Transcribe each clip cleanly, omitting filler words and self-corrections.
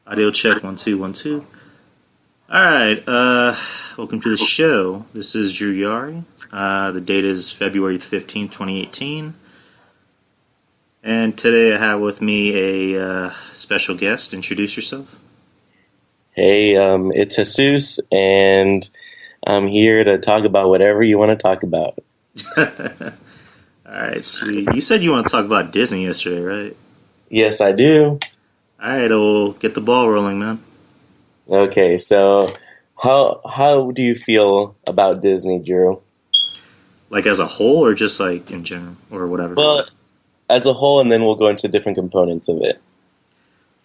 Audio check 1 2 1 2. All right, welcome to the show. This is Drew Yari. The date is February 15th, 2018. And today I have with me a special guest. Introduce yourself. Hey, it's Jesus, and I'm here to talk about whatever you want to talk about. All right, sweet. You said you want to talk about Disney yesterday, right? Yes, I do. All right, we'll get the ball rolling, man. Okay, so how do you feel about Disney, Drew? Like as a whole, or just like in general, or whatever? Well, as a whole, and then we'll go into different components of it.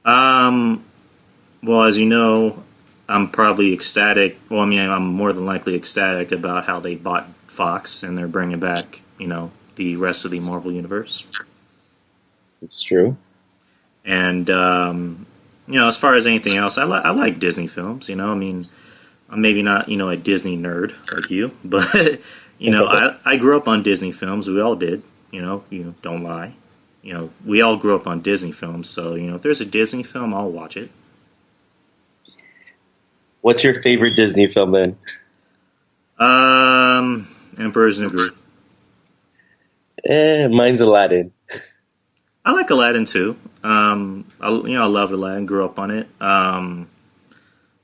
Well, as you know, I'm probably ecstatic. Well, I mean, I'm more than likely ecstatic about how they bought Fox and they're bringing back, the rest of the Marvel Universe. It's true. And, as far as anything else, I like Disney films, I mean, I'm maybe not, a Disney nerd like you, but, I grew up on Disney films. We all did, don't lie. We all grew up on Disney films, so, if there's a Disney film, I'll watch it. What's your favorite Disney film then? Emperor's New Groove. Mine's Aladdin. I like Aladdin too. I love Aladdin. Grew up on it.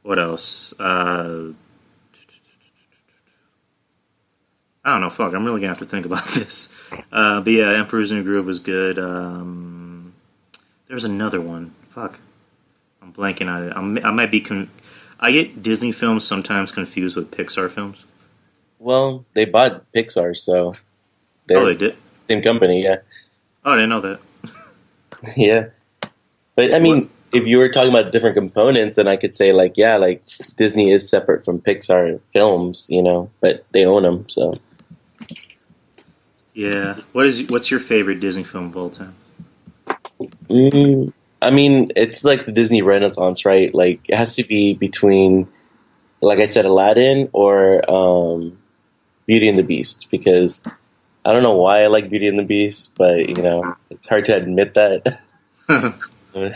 What else? I don't know. Fuck, I'm really gonna have to think about this. But yeah, Emperor's New Groove was good. There's another one. Fuck, I'm blanking on it. I might be. I get Disney films sometimes confused with Pixar films. Well, they bought Pixar, so they did. Same company, yeah. Oh, I didn't know that. Yeah, but I mean, if you were talking about different components, then I could say Disney is separate from Pixar films, but they own them. So, yeah. What's your favorite Disney film of all time? I mean, it's like the Disney Renaissance, right? Like, it has to be between, like I said, Aladdin or Beauty and the Beast, because I don't know why I like Beauty and the Beast, but, it's hard to admit that.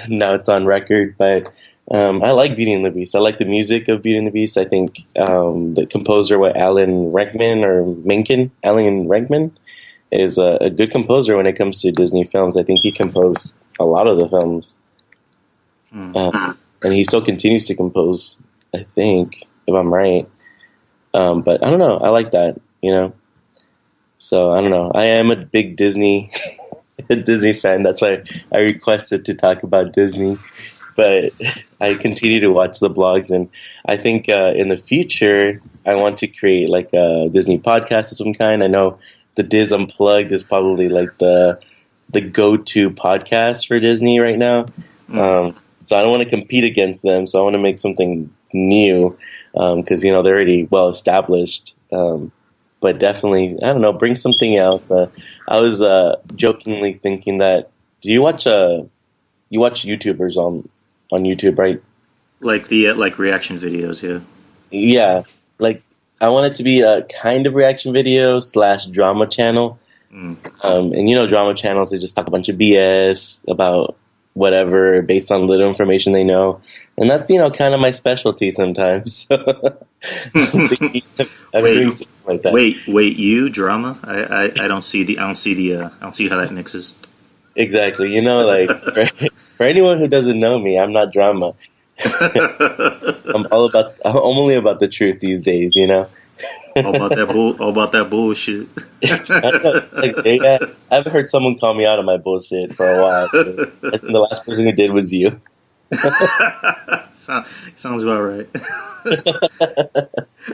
Now it's on record, but I like Beauty and the Beast. I like the music of Beauty and the Beast. I think the composer, Alan Rickman, is a good composer when it comes to Disney films. I think he composed a lot of the films. And he still continues to compose, I think, if I'm right. But I don't know. I like that, So I don't know. I am a big Disney fan. That's why I requested to talk about Disney. But I continue to watch the blogs, and I think in the future I want to create like a Disney podcast of some kind. I know the Diz Unplugged is probably like the go-to podcast for Disney right now. So I don't want to compete against them. So I want to make something new because they're already well established. But definitely, I don't know, bring something else. I was jokingly thinking that, do you watch YouTubers on YouTube, right? Like the reaction videos, yeah. Yeah, like I want it to be a kind of reaction video / drama channel. And drama channels, they just talk a bunch of BS about whatever based on little information they know. And that's, kind of my specialty sometimes. Wait, you drama? I don't see how that mixes. Exactly. For anyone who doesn't know me, I'm not drama. I'm only about the truth these days, All about that bullshit. I've heard someone call me out on my bullshit for a while. I think the last person who did was you. Sounds about right.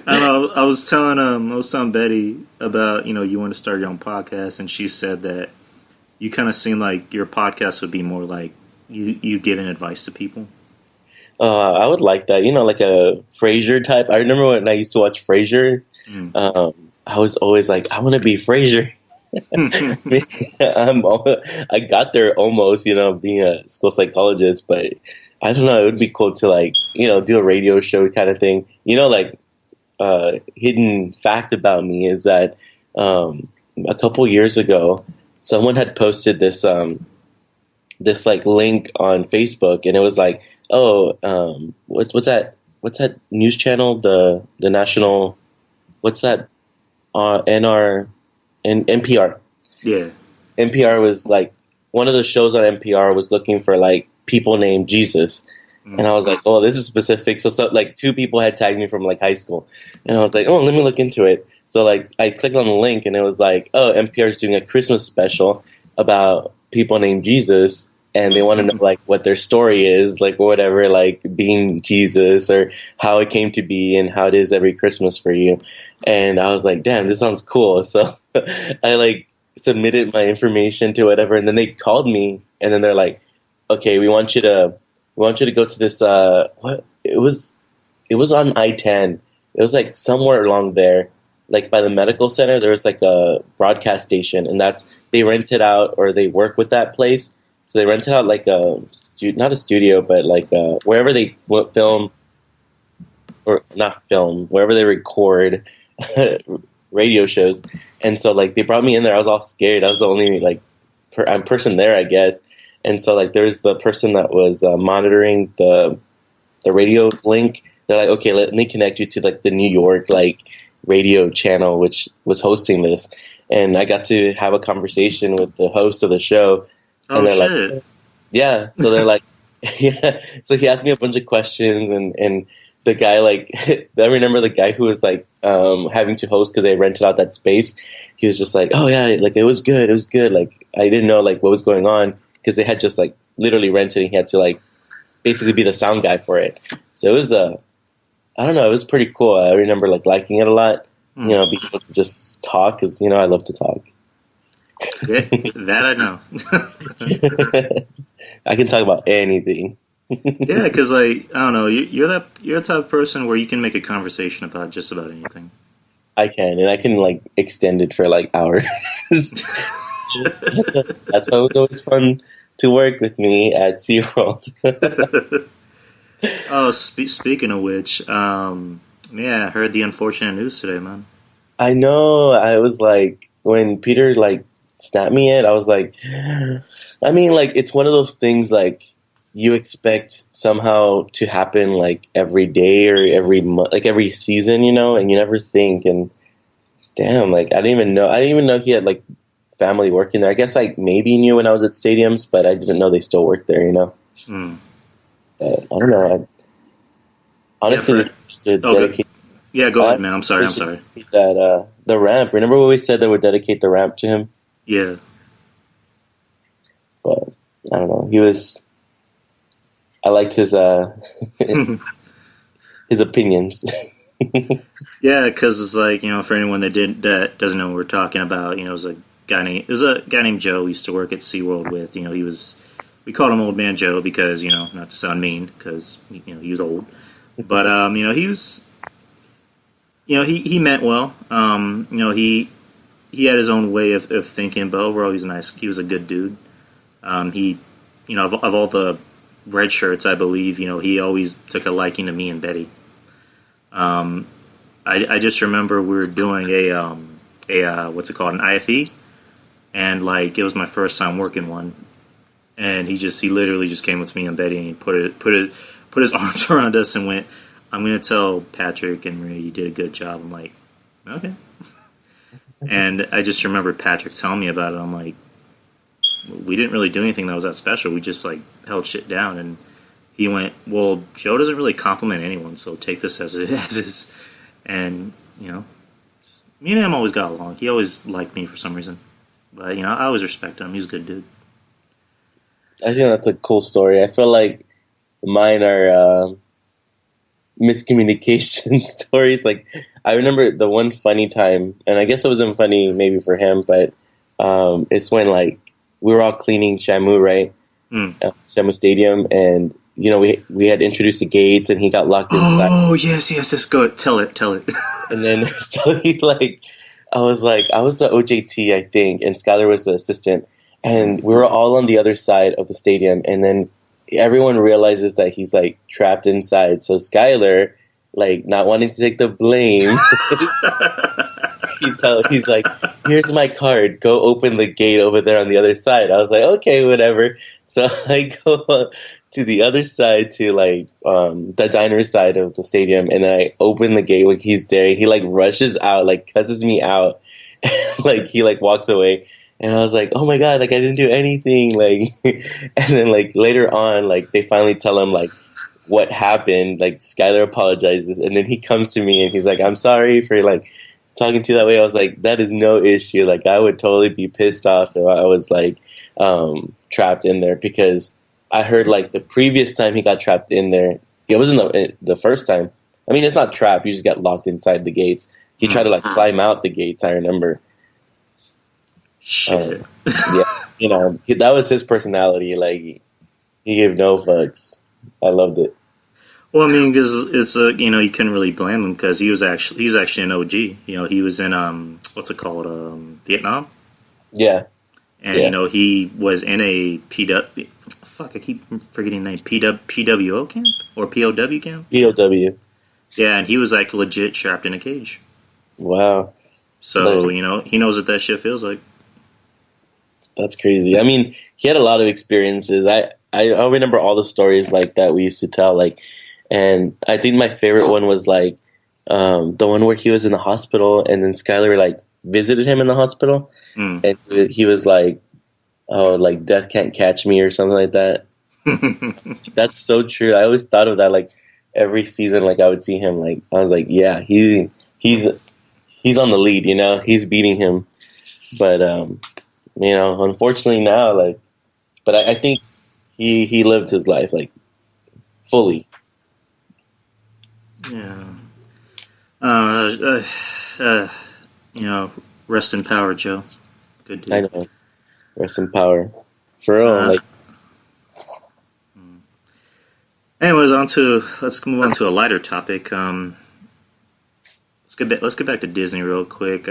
I know. I was telling Betty about you want to start your own podcast, and she said that you kind of seem like your podcast would be more like you giving advice to people. I would like that, like a Frasier type. I remember when I used to watch Frasier. I was always like, I want to be Frasier. I got there almost, being a school psychologist, but I don't know. It would be cool to do a radio show kind of thing. Hidden fact about me is that a couple years ago, someone had posted this link on Facebook, and it was like what's that? What's that news channel? The national. What's that? NPR. Yeah. NPR was like one of the shows on NPR was looking for like people named Jesus. And I was like, oh, this is specific. So like two people had tagged me from like high school. And I was like, oh, let me look into it. So like I clicked on the link and it was like, oh, NPR is doing a Christmas special about people named Jesus. And they want to know like what their story is, like whatever, like being Jesus or how it came to be and how it is every Christmas for you. And I was like, damn, this sounds cool. So I like submitted my information to whatever. And then they called me and then they're like, okay, we want you to go to this, it was on I-10. It was like somewhere along there, like by the medical center, there was like a broadcast station and they rented out or they work with that place. So they rented out like not a studio, but like wherever they film or not film, wherever they record radio shows. And so like they brought me in there. I was all scared. I was the only like person there, I guess. And so like there's the person that was monitoring the radio link. They're like, okay, let me connect you to like the New York like radio channel, which was hosting this. And I got to have a conversation with the host of the show. Oh, and they're shit. like, yeah. So they're like, yeah. So he asked me a bunch of questions and the guy, like, I remember the guy who was like having to host because they rented out that space. He was just like, oh yeah, like it was good. It was good. Like I didn't know like what was going on because they had just like literally rented and he had to like basically be the sound guy for it. So it was I don't know, it was pretty cool. I remember like liking it a lot. You know, being able to just talk because I love to talk. Yeah, that I know. I can talk about anything. Yeah, because like I don't know, you're the type of person where you can make a conversation about just about anything. I can, and I can like extend it for like hours. That's why it was always fun to work with me at SeaWorld. Oh, speaking of which, yeah, I heard the unfortunate news today, man. I know. I was like, when Peter like snapped me it, I was like, I mean, like it's one of those things like you expect somehow to happen like every day or every month, like every season, and you never think. And damn, like I didn't even know he had like family working there. I guess like maybe knew when I was at stadiums, but I didn't know they still worked there. But I don't know. Honestly, yeah, go ahead, man. I'm sorry. That the ramp. Remember when we said they would dedicate the ramp to him? Yeah. But I don't know. I liked his his opinions. Yeah, because it's like for anyone that doesn't know what we're talking about, it was a guy named Joe we used to work at SeaWorld with. We called him Old Man Joe because not to sound mean because he was old, but he was he meant well. He had his own way of thinking, but overall he was a good dude. He of all the red shirts, I believe he always took a liking to me and Betty. I just remember we were doing a what's it called, an IFE, and like it was my first time working one, and he literally just came with me and Betty and he put his arms around us and went, "I'm going to tell Patrick and Maria you did a good job." I'm like, okay. And I just remember Patrick telling me about it. I'm like, we didn't really do anything that was that special. We just like held shit down. And he went, well, Joe doesn't really compliment anyone, so take this as it is. And me and him always got along. He always liked me for some reason. But I always respect him. He's a good dude. I think that's a cool story. I feel like mine are miscommunication stories. Like I remember the one funny time, and I guess it wasn't funny maybe for him, but it's when like we were all cleaning Shamu, right? Shamu Stadium, and we had introduced the gates, and he got locked inside. Oh yes. Go tell it. And then so he like, I was the OJT, I think, and Skylar was the assistant, and we were all on the other side of the stadium, and then everyone realizes that he's like trapped inside. So Skylar, like not wanting to take the blame, he's like, here's my card. Go open the gate over there on the other side. I was like, okay, whatever. So I go to the other side, to like the diner side of the stadium, and I open the gate. Like he's there. He like rushes out, like cusses me out. Like he like walks away. And I was like, oh my God, like I didn't do anything. Like, and then like later on, like they finally tell him like what happened. Like Skylar apologizes, and then he comes to me and he's like, I'm sorry for like talking to you that way. I was like, that is no issue. Like I would totally be pissed off if I was like trapped in there, because I heard like the previous time he got trapped in there, it wasn't the first time. I mean, it's not trapped. You just got locked inside the gates. He tried to like climb out the gates, I remember. Shit. Yeah, you know, that was his personality. Like, he gave no fucks. I loved it. Well, I mean, because it's you know, you couldn't really blame him, because he's actually an OG. You know, he was in what's it called, Vietnam. Yeah, and you know, he was in a PW. Fuck, I keep forgetting the name. PWO camp or POW camp. POW. Yeah, and he was like legit trapped in a cage. Wow. So you know, he knows what that shit feels like. That's crazy. I mean, he had a lot of experiences. I remember all the stories like that we used to tell. Like, and I think my favorite one was like the one where he was in the hospital, and then Skylar like visited him in the hospital, and he was like, "Oh, like death can't catch me" or something like that. That's so true. I always thought of that. Like every season, like I would see him. Like I was like, yeah, he's on the lead. You know, he's beating him, but you know, unfortunately now, like, but I think he lived his life like fully. Yeah. You know, rest in power, Joe. Good dude. I know. Rest in power. For real. Like. Anyways, let's move on to a lighter topic. Let's get back to Disney real quick.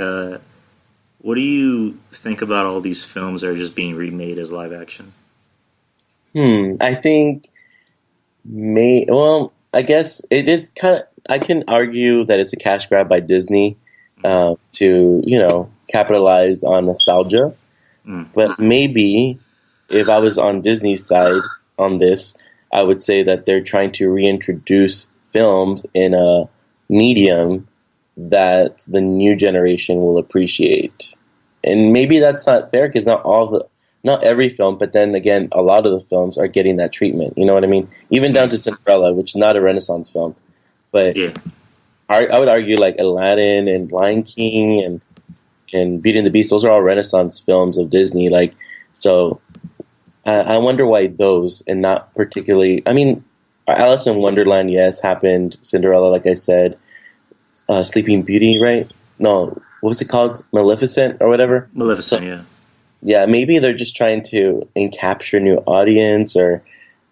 What do you think about all these films that are just being remade as live action? I think I guess it is kind of, I can argue that it's a cash grab by Disney to, you know, capitalize on nostalgia. But maybe if I was on Disney's side on this, I would say that they're trying to reintroduce films in a medium that the new generation will appreciate. And maybe that's not fair, because not every film, but then again, a lot of the films are getting that treatment. You know what I mean? Even down to Cinderella, which is not a Renaissance film. But yeah. I would argue like Aladdin and Lion King and Beauty and the Beast, those are all Renaissance films of Disney. Like, so I wonder why those, and not particularly, I mean, Alice in Wonderland, yes, happened. Cinderella, like I said. Sleeping Beauty, right? No, what was it called? Maleficent or whatever? Maleficent, yeah. Yeah, maybe they're just trying to capture new audience,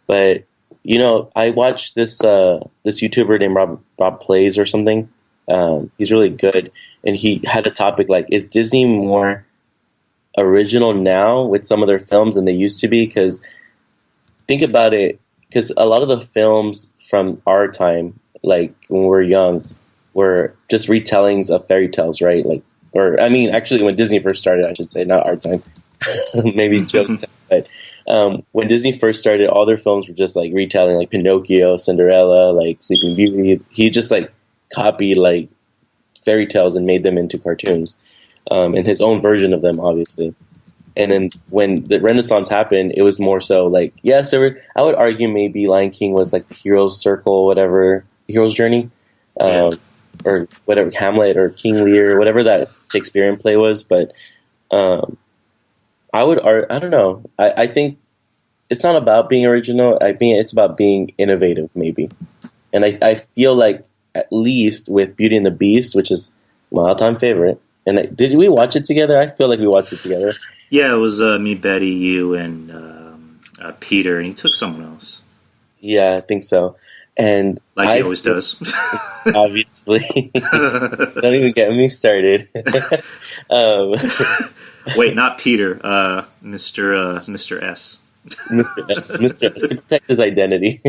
but you know, I watched this YouTuber named Rob Plays or something. He's really good, and he had a topic like, is Disney more original now with some of their films than they used to be? Because think about it, because a lot of the films from our time, like when we were young, were just retellings of fairy tales, right? Like, or I mean, actually, when Disney first started, I should say, not our time, maybe joke, but when Disney first started, all their films were just like retelling, like Pinocchio, Cinderella, like Sleeping Beauty. He just like copied like fairy tales and made them into cartoons, and his own version of them, obviously. And then when the Renaissance happened, it was more so like, yes, I would argue maybe Lion King was like the hero's circle, whatever, hero's journey. Or whatever, Hamlet or King Lear, whatever that Shakespearean play was. But I don't know. I think it's not about being original. I think it's about being innovative, maybe. And I feel like, at least with Beauty and the Beast, which is my all-time favorite. And did we watch it together? I feel like we watched it together. Yeah, it was me, Betty, you, and Peter, and he took someone else. Yeah, I think so. And like he always does. Obviously. Don't even get me started. Wait, not Peter. Mr. S. Mr. S. Mr. S. To protect his identity.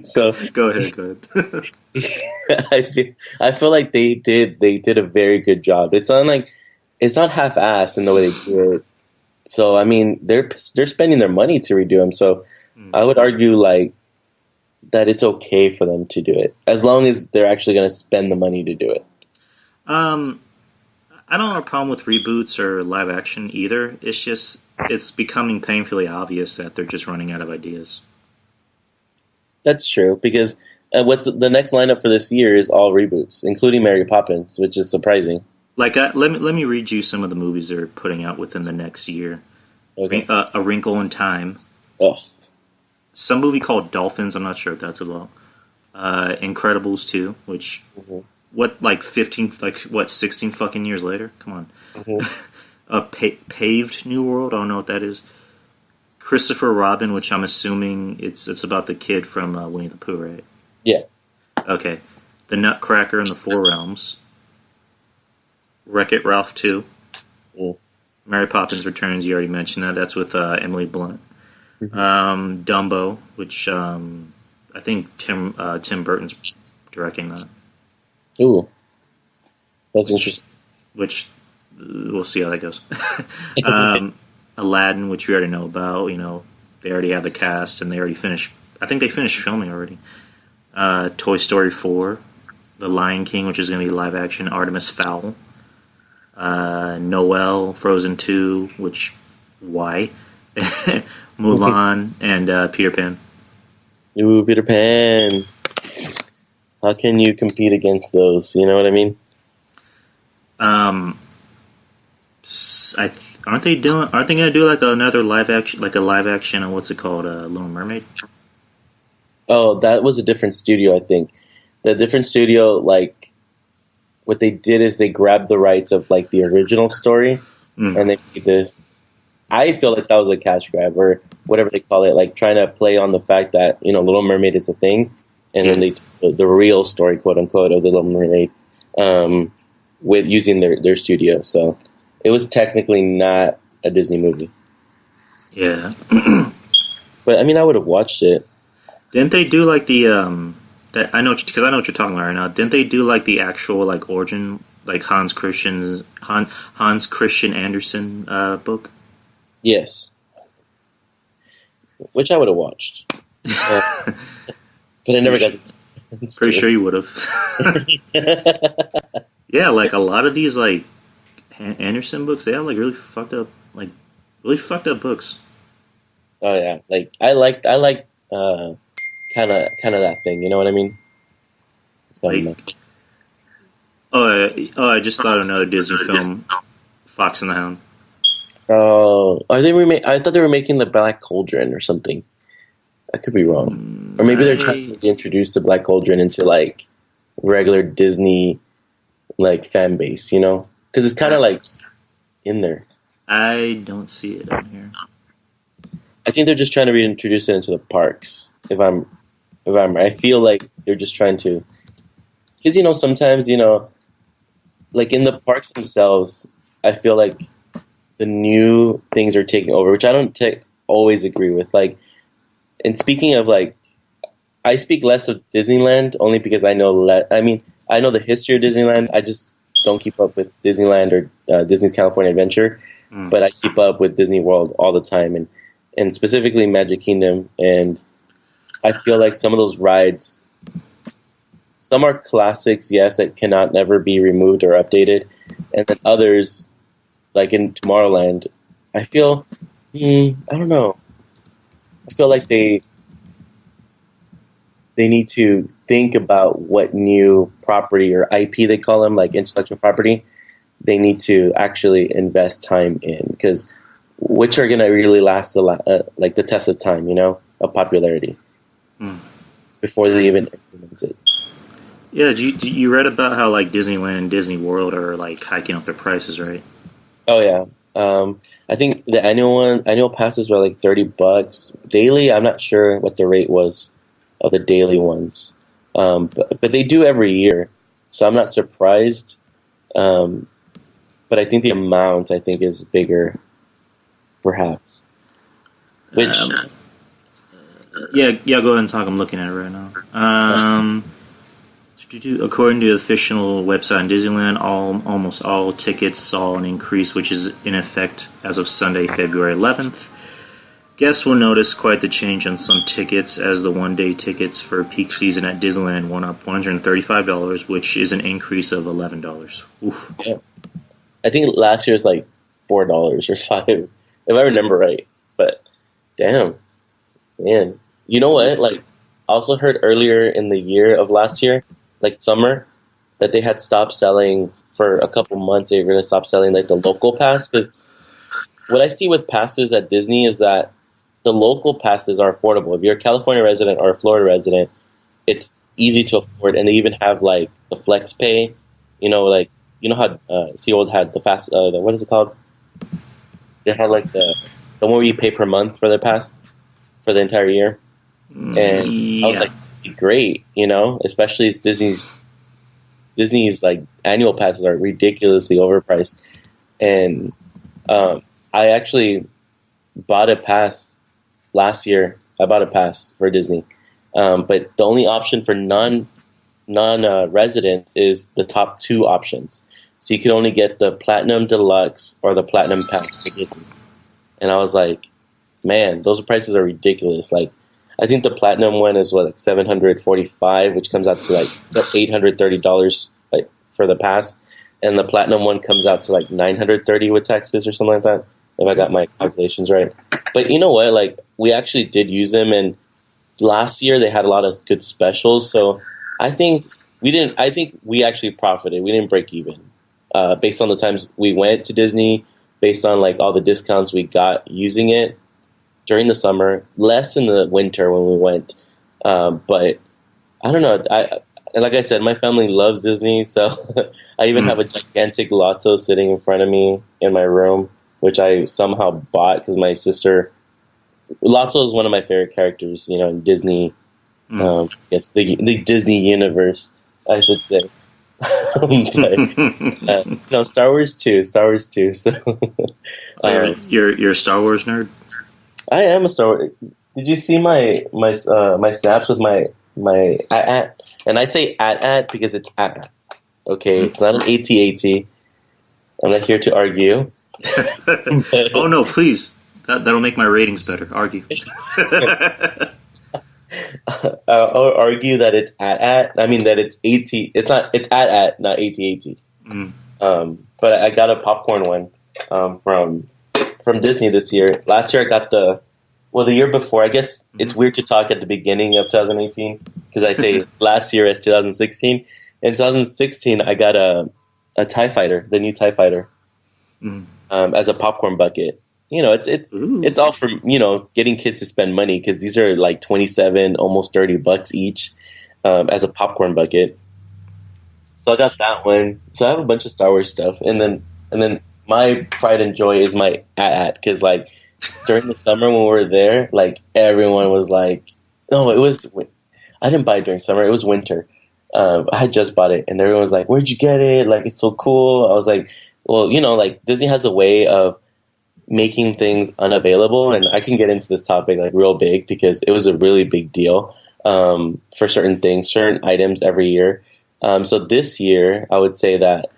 So Go ahead, go ahead. I feel like they did a very good job. It's not half-assed in the way they do it. So I mean, they're spending their money to redo them. So I would argue like that it's okay for them to do it as long as they're actually going to spend the money to do it. um, I don't have a problem with reboots or live action either. It's just it's becoming painfully obvious that they're just running out of ideas. That's true because what the next lineup for this year is all reboots, including Mary Poppins, which is surprising. Like, let me read you some of the movies they're putting out within the next year. Okay. A Wrinkle in Time. Oh, Some movie called Dolphins. I'm not sure what that's about. Incredibles 2, which mhm, what like 15 like what 16 fucking years later? Come on. mhm. A Paved New World. I don't know what that is. Christopher Robin, which I'm assuming it's about the kid from Winnie the Pooh, right? Yeah. Okay. The Nutcracker and the Four Realms. Wreck-It Ralph 2. Mm, Mary Poppins Returns. You already mentioned that. That's with Emily Blunt. mhm. Dumbo, which I think Tim Burton's directing that. Ooh, that's Which interesting. which we'll see how that goes. Aladdin, which we already know about. You know, they already have the cast and they already finished. I think they finished filming already. Toy Story 4, The Lion King, which is going to be live action. Artemis Fowl, Noelle, Frozen 2, which why? Mulan and Peter Pan. Ooh, Peter Pan. How can you compete against those? You know what I mean? Um, aren't they doing? Aren't they going to do like another live action, like a live action? What's it called? Little Mermaid. Oh, that was a different studio, I think. The different studio, like, what they did is they grabbed the rights of, like, the original story, Mm. and they made this. I feel like that was a cash grab, or whatever they call it, like, trying to play on the fact that, Little Mermaid is a thing, and then they the real story, quote-unquote, of the Little Mermaid, with using their studio. So it was technically not a Disney movie. Yeah. But, I mean, I would have watched it. Didn't they do like the that I know because I know what you're talking about right now. Didn't they do like the actual like origin like Hans Christian Andersen book? Yes. Which I would have watched. But I never got to. Pretty sure you would have. Yeah, like a lot of these like Anderson books, they have like really fucked up books. Oh yeah, like I like kind of that thing. You know what I mean? It's kind of Like I just thought of another Disney film, Fox and the Hound. oh, are they remake? I thought they were making the Black Cauldron or something. I could be wrong, or maybe they're trying to introduce the Black Cauldron into like regular Disney like fan base. Because it's kind of like in there. I don't see it on here. I think they're just trying to reintroduce it into the parks. If I'm right, I feel like they're just trying to, because sometimes like in the parks themselves, I feel like the new things are taking over, which I don't always agree with. Like, and speaking of like, I speak less of Disneyland only because I know I mean, I know the history of Disneyland. I just don't keep up with Disneyland or Disney's California Adventure, but I keep up with Disney World all the time, and specifically Magic Kingdom. And I feel like some of those rides, some are classics, yes, that cannot never be removed or updated, and then others, like in Tomorrowland, I feel, I don't know. I feel like they need to think about what new property or IP they call them, like intellectual property, they need to actually invest time in, because which are going to really last like the test of time, of popularity before they even implement it. Yeah, you read about how like Disneyland and Disney World are like hiking up their prices, right? Oh yeah. I think the annual passes were like $30 daily. I'm not sure what the rate was of the daily ones, but they do every year, so I'm not surprised. But I think the amount is bigger, perhaps. Which Yeah, yeah. Go ahead and talk. I'm looking at it right now. According to the official website in Disneyland, almost all tickets saw an increase, which is in effect as of Sunday, February 11th. Guests will notice quite the change on some tickets, as the one-day tickets for peak season at Disneyland went up $135, which is an increase of $11. Oof. Yeah. I think last year was like $4 or $5, if I remember right. But damn, man, you know what? Like, I also heard earlier in the year of last year, like summer, that they had stopped selling for a couple months. They were going to stop selling like the local pass, because what I see with passes at Disney is that the local passes are affordable. If you're a California resident or a Florida resident, it's easy to afford, and they even have like the flex pay. Like how SeaWorld had the pass. What is it called? They had like the one where you pay per month for the pass for the entire year, and Yeah. I was like, great, especially as Disney's like annual passes are ridiculously overpriced, and I actually bought a pass last year. I bought a pass for Disney, but the only option for non residents is the top two options. So you can only get the Platinum Deluxe or the Platinum Pass for Disney. And I was like, man, those prices are ridiculous. Like, I think the Platinum one is like $745, which comes out to like $830 like for the pass, and the Platinum one comes out to like $930 with taxes or something like that, if I got my calculations right. But you know what? Like, we actually did use them, and last year they had a lot of good specials. So I think we actually profited. We didn't break even, based on the times we went to Disney, based on like all the discounts we got using it during the summer, less in the winter when we went. But I don't know. Like I said, my family loves Disney, so I even have a gigantic Lotto sitting in front of me in my room, which I somehow bought because my sister. Lotso is one of my favorite characters, in Disney. Yes, the Disney universe, I should say. But, Star Wars too. So, You're a Star Wars nerd? I am a Star Wars. Did you see my snaps with my at? And I say at because it's at. Okay, it's not an AT-AT. I'm not here to argue. Oh no, please. That'll make my ratings better. Argue. I'll argue that it's at. I mean that it's AT. It's not. It's at, not AT-AT. But I got a popcorn one from Disney this year. Last year I got the year before. I guess it's weird to talk at the beginning of 2018 because I say last year as 2016. In 2016, I got a TIE Fighter, the new TIE Fighter, as a popcorn bucket. It's all for getting kids to spend money, because these are like $27, almost $30 each, as a popcorn bucket. So I got that one. So I have a bunch of Star Wars stuff, and then my pride and joy is my at because like during the summer when we were there, like everyone was like, no, I didn't buy it during summer. It was winter. I had just bought it, and everyone was like, "Where'd you get it? Like, it's so cool." I was like, "Well, like Disney has a way of making things unavailable," and I can get into this topic like real big because it was a really big deal for certain things, certain items every year. So this year, I would say that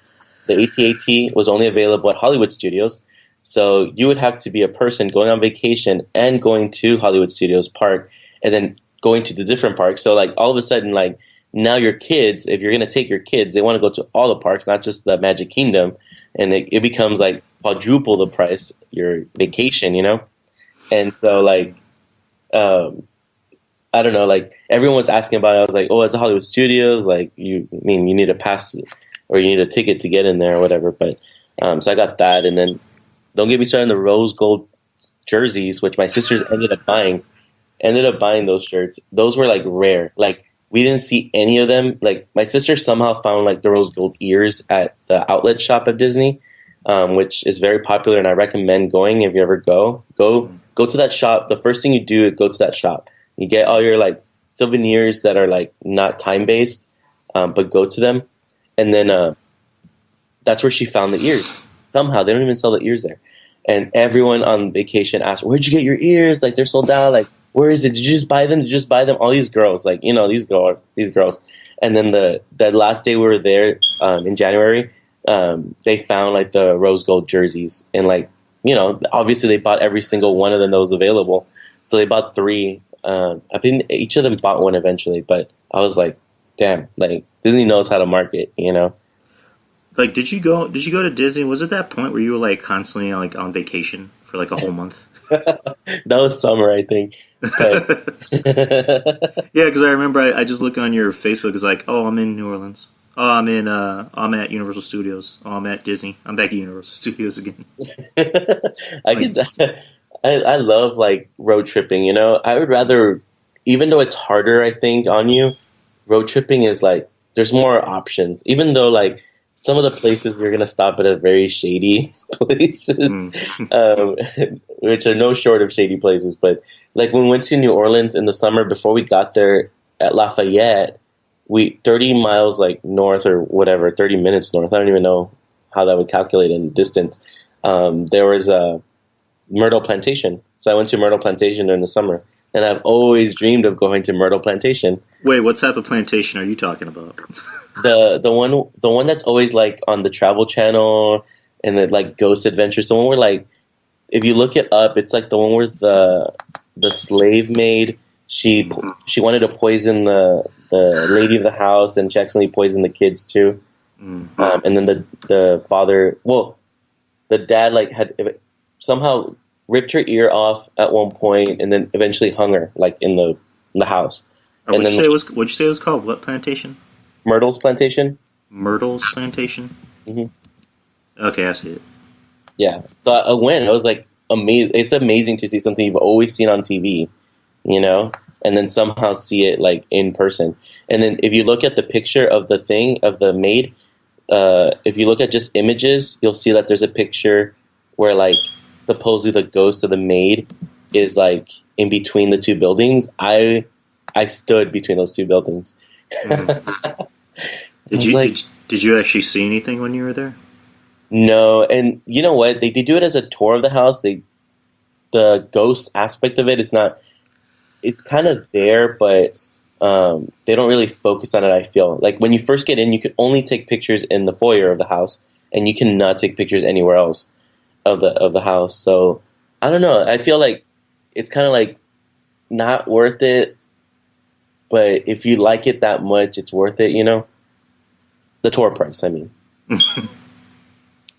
the AT-AT was only available at Hollywood Studios. So you would have to be a person going on vacation and going to Hollywood Studios Park, and then going to the different parks. So like all of a sudden, like now your kids, if you're going to take your kids, they want to go to all the parks, not just the Magic Kingdom. And it becomes like quadruple the price your vacation, And so like, I don't know, like everyone was asking about it. I was like, oh, it's a Hollywood Studios. Like you need a pass or you need a ticket to get in there or whatever. But, so I got that. And then don't get me started on the rose gold jerseys, which my sisters ended up buying those shirts. Those were like rare. Like we didn't see any of them. Like my sister somehow found like the rose gold ears at the outlet shop of Disney, which is very popular, and I recommend going if you ever go to that shop. The first thing you do is go to that shop. You get all your like souvenirs that are like not time based, but go to them, and then that's where she found the ears. Somehow they don't even sell the ears there, and everyone on vacation asked, "Where'd you get your ears? Like they're sold out. Like where is it? Did you just buy them? Did you just buy them? All these girls, like, these girls. And then the last day we were there, in January, they found like the rose gold jerseys, and like, obviously they bought every single one of them that was available. So they bought 3. I think each of them bought one eventually, but I was like, damn, like Disney knows how to market, Like, did you go to Disney? Was it that point where you were like constantly like on vacation for like a whole month? That was summer, I think. But Yeah, because I remember I just look on your Facebook. It's like, oh, I'm in New Orleans. Oh, I'm at Universal Studios. Oh, I'm at Disney. I'm back at Universal Studios again. I love like road tripping. I would rather, even though it's harder, I think, on you, road tripping is like there's more options. Even though like some of the places you're gonna stop at are very shady places, which are no short of shady places. But like when we went to New Orleans in the summer, before we got there at Lafayette, we 30 miles like north or whatever, 30 minutes north. I don't even know how that would calculate in distance. There was a Myrtle Plantation, so I went to Myrtle Plantation in the summer, and I've always dreamed of going to Myrtle Plantation. Wait, what type of plantation are you talking about? The one that's always like on the Travel Channel and the like Ghost Adventures. The one where like if you look it up, it's like the one where the slave maid she wanted to poison the lady of the house, and she accidentally poisoned the kids too. And then the father, well, the dad like had somehow ripped her ear off at one point, and then eventually hung her like in the house. What'd you say it was called? What plantation? Myrtle's Plantation. Myrtle's Plantation? Mm-hmm. Okay, I see it. Yeah. So I went. I was like, amazing. It's amazing to see something you've always seen on TV, and then somehow see it like in person. And then if you look at the picture of the thing, of the maid, if you look at just images, you'll see that there's a picture where like supposedly the ghost of the maid is like in between the two buildings. I stood between those two buildings. Did you actually see anything when you were there? No, and you know what? They do it as a tour of the house. The ghost aspect of it is not. It's kind of there, but they don't really focus on it. I feel like when you first get in, you can only take pictures in the foyer of the house, and you cannot take pictures anywhere else of the house. So I don't know. I feel like it's kind of like not worth it. But if you like it that much, it's worth it, The tour price, I mean.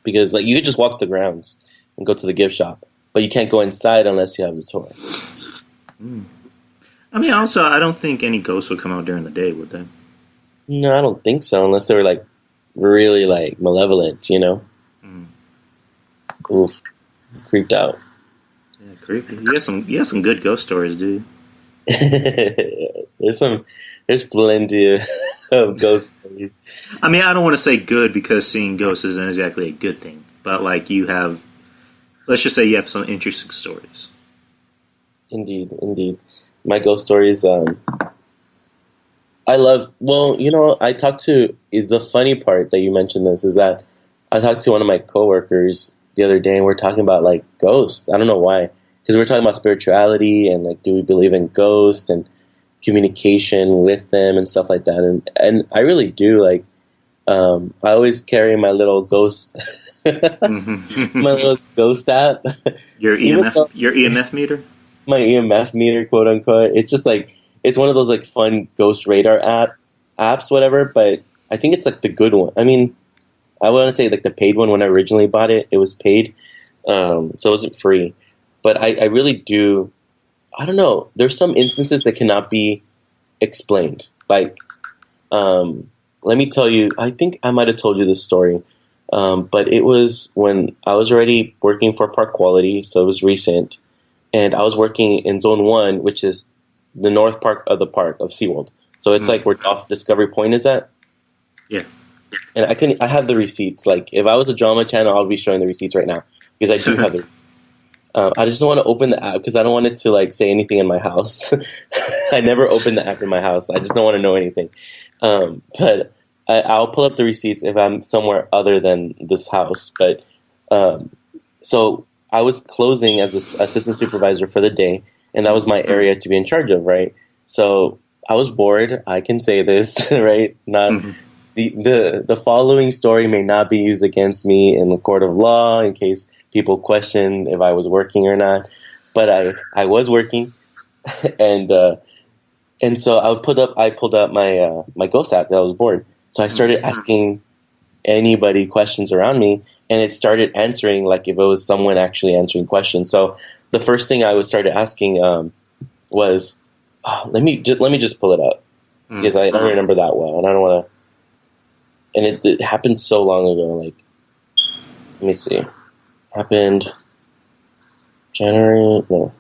Because like you could just walk the grounds and go to the gift shop, but you can't go inside unless you have the tour. I mean, also, I don't think any ghosts would come out during the day, would they? No, I don't think so, unless they were like really like malevolent, Oof, creeped out. Yeah, creepy. You have some good ghost stories, dude. There's plenty of ghost stories. I mean, I don't want to say good because seeing ghosts isn't exactly a good thing, but like let's just say you have some interesting stories. Indeed. My ghost stories, I love, I talked to, the funny part that you mentioned this is that I talked to one of my coworkers the other day, and we're talking about like ghosts. I don't know why, because we're talking about spirituality and like, do we believe in ghosts and communication with them and stuff like that. And I really do. Like, I always carry my little ghost, my little ghost app. Your EMF meter? My EMF meter, quote unquote. It's just like, it's one of those like fun ghost radar apps, whatever. But I think it's like the good one. I mean, I want to say like the paid one. When I originally bought it, it was paid. So it wasn't free. But I really do. I don't know. There's some instances that cannot be explained. Like, let me tell you, I think I might have told you this story. But it was when I was already working for Park Quality, so it was recent. And I was working in Zone 1, which is the north part of the park of SeaWorld. So it's like where Discovery Point is at. Yeah. And I have the receipts. Like, if I was a drama channel, I'll be showing the receipts right now. Because I do have the I just don't want to open the app because I don't want it to like say anything in my house. I never open the app in my house. I just don't want to know anything. But I'll pull up the receipts if I'm somewhere other than this house. But so I was closing as an assistant supervisor for the day, and that was my area to be in charge of, right? So I was bored. I can say this, right? Not Mhm. the following story may not be used against me in the court of law in case people question if I was working or not. But I was working, and so I pulled up my my Ghost app that I was bored. So I started asking anybody questions around me, and it started answering like if it was someone actually answering questions. So the first thing I was started asking was, let me just pull it up because I don't remember that well, and I don't want to. And it happened so long ago. Like, let me see, happened January, no,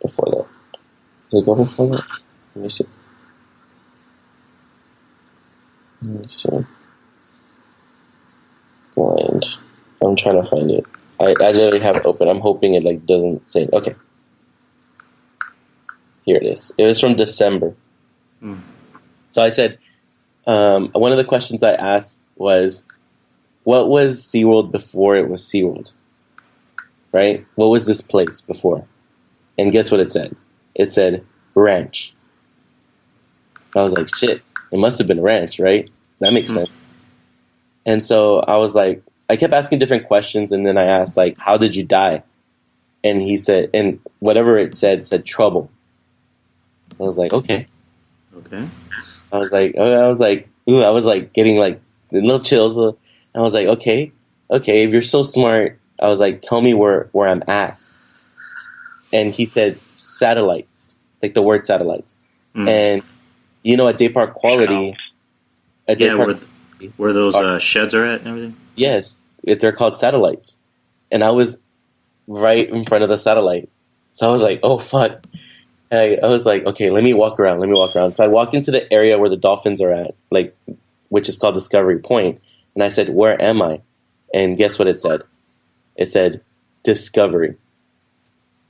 before that. Did it go before that? Let me see. Let me see. Blind. I'm trying to find it. I literally have it open. I'm hoping it like doesn't say it. Okay. Here it is. It was from December. So I said, one of the questions I asked was, what was SeaWorld before it was SeaWorld? Right? What was this place before? And guess what it said? It said ranch. I was like, shit, it must have been a ranch, right? That makes sense. And so I was like, I kept asking different questions, and then I asked, like, how did you die? And he said, and whatever it said trouble. I was like, okay. Okay. I was like getting like little chills. I was like, okay, if you're so smart, I was like, tell me where I'm at. And he said satellites, like the word satellites. And you know, at Day Park Quality, where those sheds are at and everything. Yes, they're called satellites. And I was right in front of the satellite, so I was like, oh fuck. I was like, okay, let me walk around. So I walked into the area where the dolphins are at, like, which is called Discovery Point. And I said, where am I? And guess what it said? It said Discovery.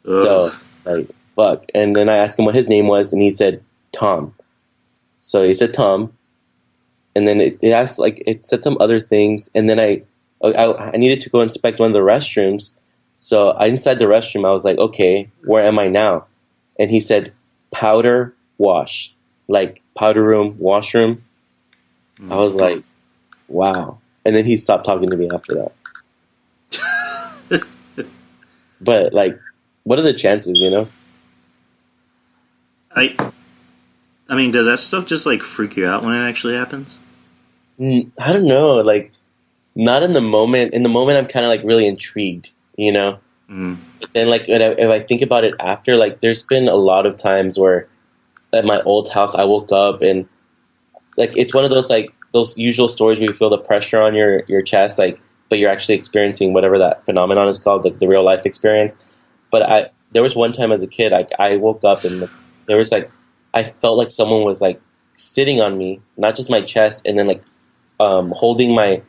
Ugh. So, like, fuck. And then I asked him what his name was, and he said Tom. So he said Tom. And then it asked, like, it said some other things. And then I needed to go inspect one of the restrooms. So inside the restroom, I was like, okay, where am I now? And he said, powder wash, like powder room, washroom. I was like, wow. And then he stopped talking to me after that. But, like, what are the chances, you know? I mean, does that stuff just, like, freak you out when it actually happens? I don't know. Like, not in the moment. In the moment, I'm kind of, like, really intrigued, you know? But then, like, if I think about it after, like, there's been a lot of times where at my old house I woke up and, like, it's one of those, like, those usual stories where you feel the pressure on your chest, like, but you're actually experiencing whatever that phenomenon is called, like the real life experience. But there was one time as a kid, I woke up and there was, like, I felt like someone was, like, sitting on me, not just my chest, and then, like, holding my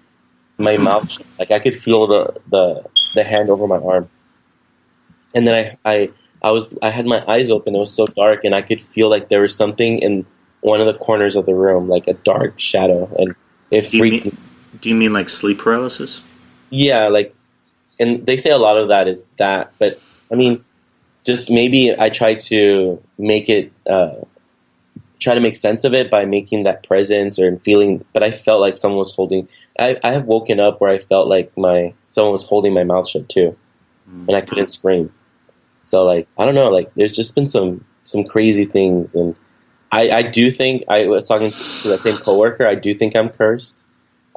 mouth. Like, I could feel the hand over my arm. And then I had my eyes open. It was so dark, and I could feel like there was something in one of the corners of the room, like a dark shadow, and it freaked me. Do you mean like sleep paralysis? Yeah, like, and they say a lot of that is that, but I mean, just maybe I try to make it, try to make sense of it by making that presence or feeling. But I felt like someone was holding. I have woken up where I felt like someone was holding my mouth shut too, and I couldn't scream. So, like, I don't know, like, there's just been some crazy things, and I do think, I was talking to that same coworker, I do think I'm cursed.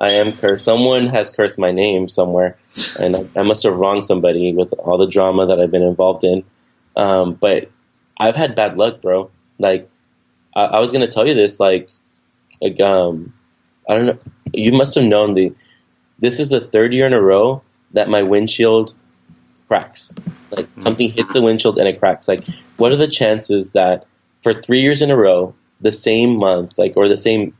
I am cursed. Someone has cursed my name somewhere, and I must have wronged somebody with all the drama that I've been involved in. But I've had bad luck, bro. Like, I was going to tell you this, like, I don't know, you must have known this is the third year in a row that my windshield cracks. Like, something hits the windshield and it cracks. Like, what are the chances that for 3 years in a row, the same month, like, or the same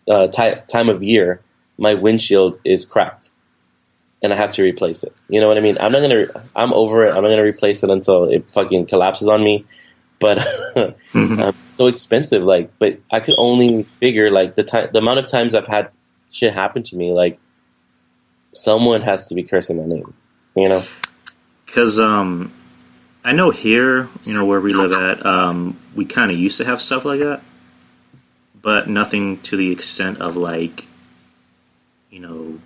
time of year, my windshield is cracked and I have to replace it? You know what I mean? I'm over it. I'm not gonna replace it until it fucking collapses on me. But so expensive. Like, but I could only figure, like, the amount of times I've had shit happen to me. Like, someone has to be cursing my name. You know? Because I know here, where we live at, we kind of used to have stuff like that, but nothing to the extent of like, you know,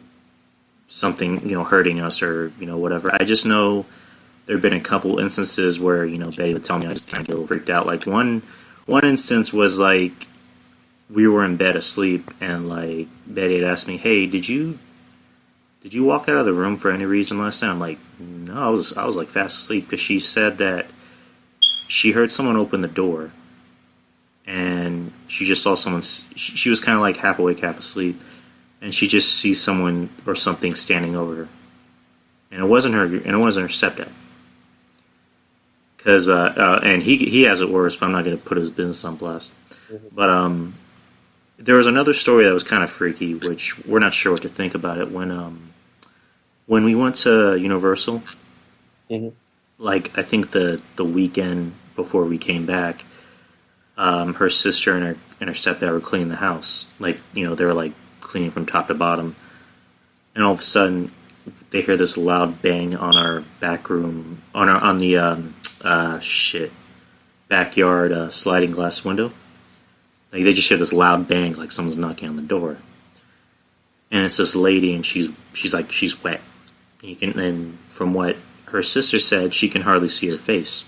something, hurting us or, whatever. I just know there have been a couple instances where, Betty would tell me I just kind of get a little freaked out. Like one instance was like we were in bed asleep and like Betty had asked me, "Hey, did you walk out of the room for any reason last night?" I'm like, "No, I was like fast asleep," because she said that she heard someone open the door and she just saw someone. She was kind of like half awake, half asleep, and she just sees someone or something standing over her, and it wasn't her, and it wasn't her stepdad. Because and he has it worse, but I'm not going to put his business on blast. Mm-hmm. But there was another story that was kind of freaky, which we're not sure what to think about it. When we went to Universal, Mm-hmm. like I think the weekend before we came back, her sister and her stepdad were cleaning the house. Like they were like cleaning from top to bottom, and all of a sudden they hear this loud bang on our back room on the backyard sliding glass window. Like they just hear this loud bang, like someone's knocking on the door, and it's this lady, and she's wet. And from what her sister said, she can hardly see her face,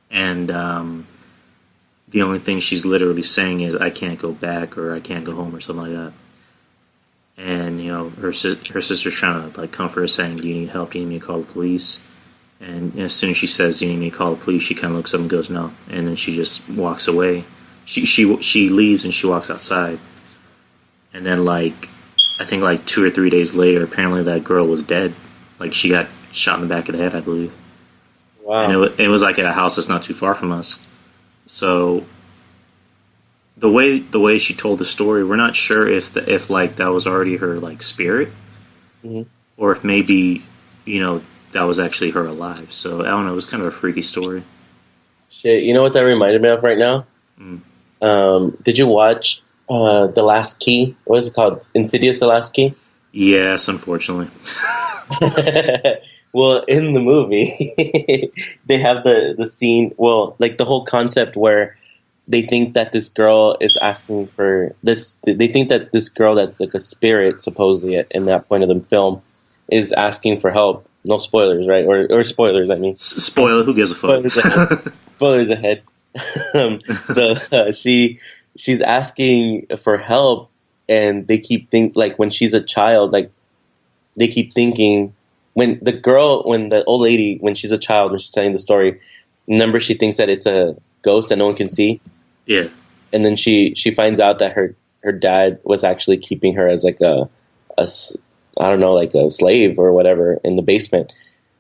and the only thing she's literally saying is, "I can't go back," or "I can't go home," or something like that. And her sister's trying to like comfort her, saying, "Do you need help? Do you need me to call the police?" And as soon as she says, "Do you need me to call the police?" she kind of looks up and goes, "No," and then she just walks away. She leaves and she walks outside, and then like I think like 2 or 3 days later, apparently that girl was dead. Like she got shot in the back of the head, I believe. Wow. And it was like at a house that's not too far from us. So the way she told the story, we're not sure if like that was already her like spirit, Mm-hmm. or if maybe that was actually her alive. So I don't know. It was kind of a freaky story. Shit, you know what that reminded me of right now? Mm. Did you watch The Last Key? What is it called? Insidious: The Last Key? Yes, unfortunately. Well, in the movie, they have the scene. Well, like the whole concept where they think that this girl is asking for this. They think that this girl that's like a spirit, supposedly in that point of the film, is asking for help. No spoilers, right? Or spoilers, I mean. Spoiler, who gives a fuck? Spoilers ahead. So she's asking for help, and they keep like when she's a child, like they keep thinking when the old lady, when she's a child, when she's telling the story, remember she thinks that it's a ghost that no one can see. Yeah. And then she finds out that her dad was actually keeping her as like a I don't know, like a slave or whatever in the basement.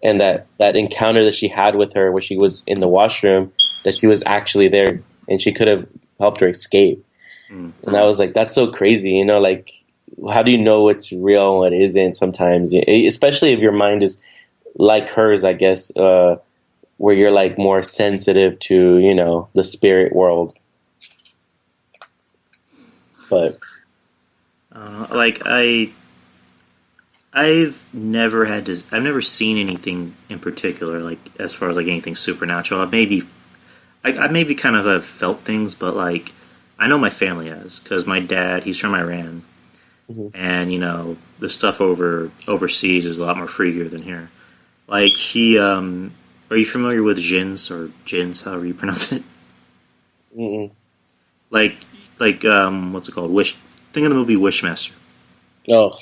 And that encounter that she had with her where she was in the washroom, that she was actually there and she could have helped her escape. Mm-hmm. And I was like, that's so crazy, like, how do you know what's real and what isn't sometimes? Especially if your mind is like hers, I guess, where you're like more sensitive to, the spirit world. But like I've never seen anything in particular, like as far as like anything supernatural. I maybe kind of have felt things, but like I know my family has, because my dad, he's from Iran, mm-hmm. and the stuff overseas is a lot more freakier than here. Like are you familiar with jinns or jinns, however you pronounce it? Mm-mm. Like what's it called? Think of the movie Wishmaster. Oh.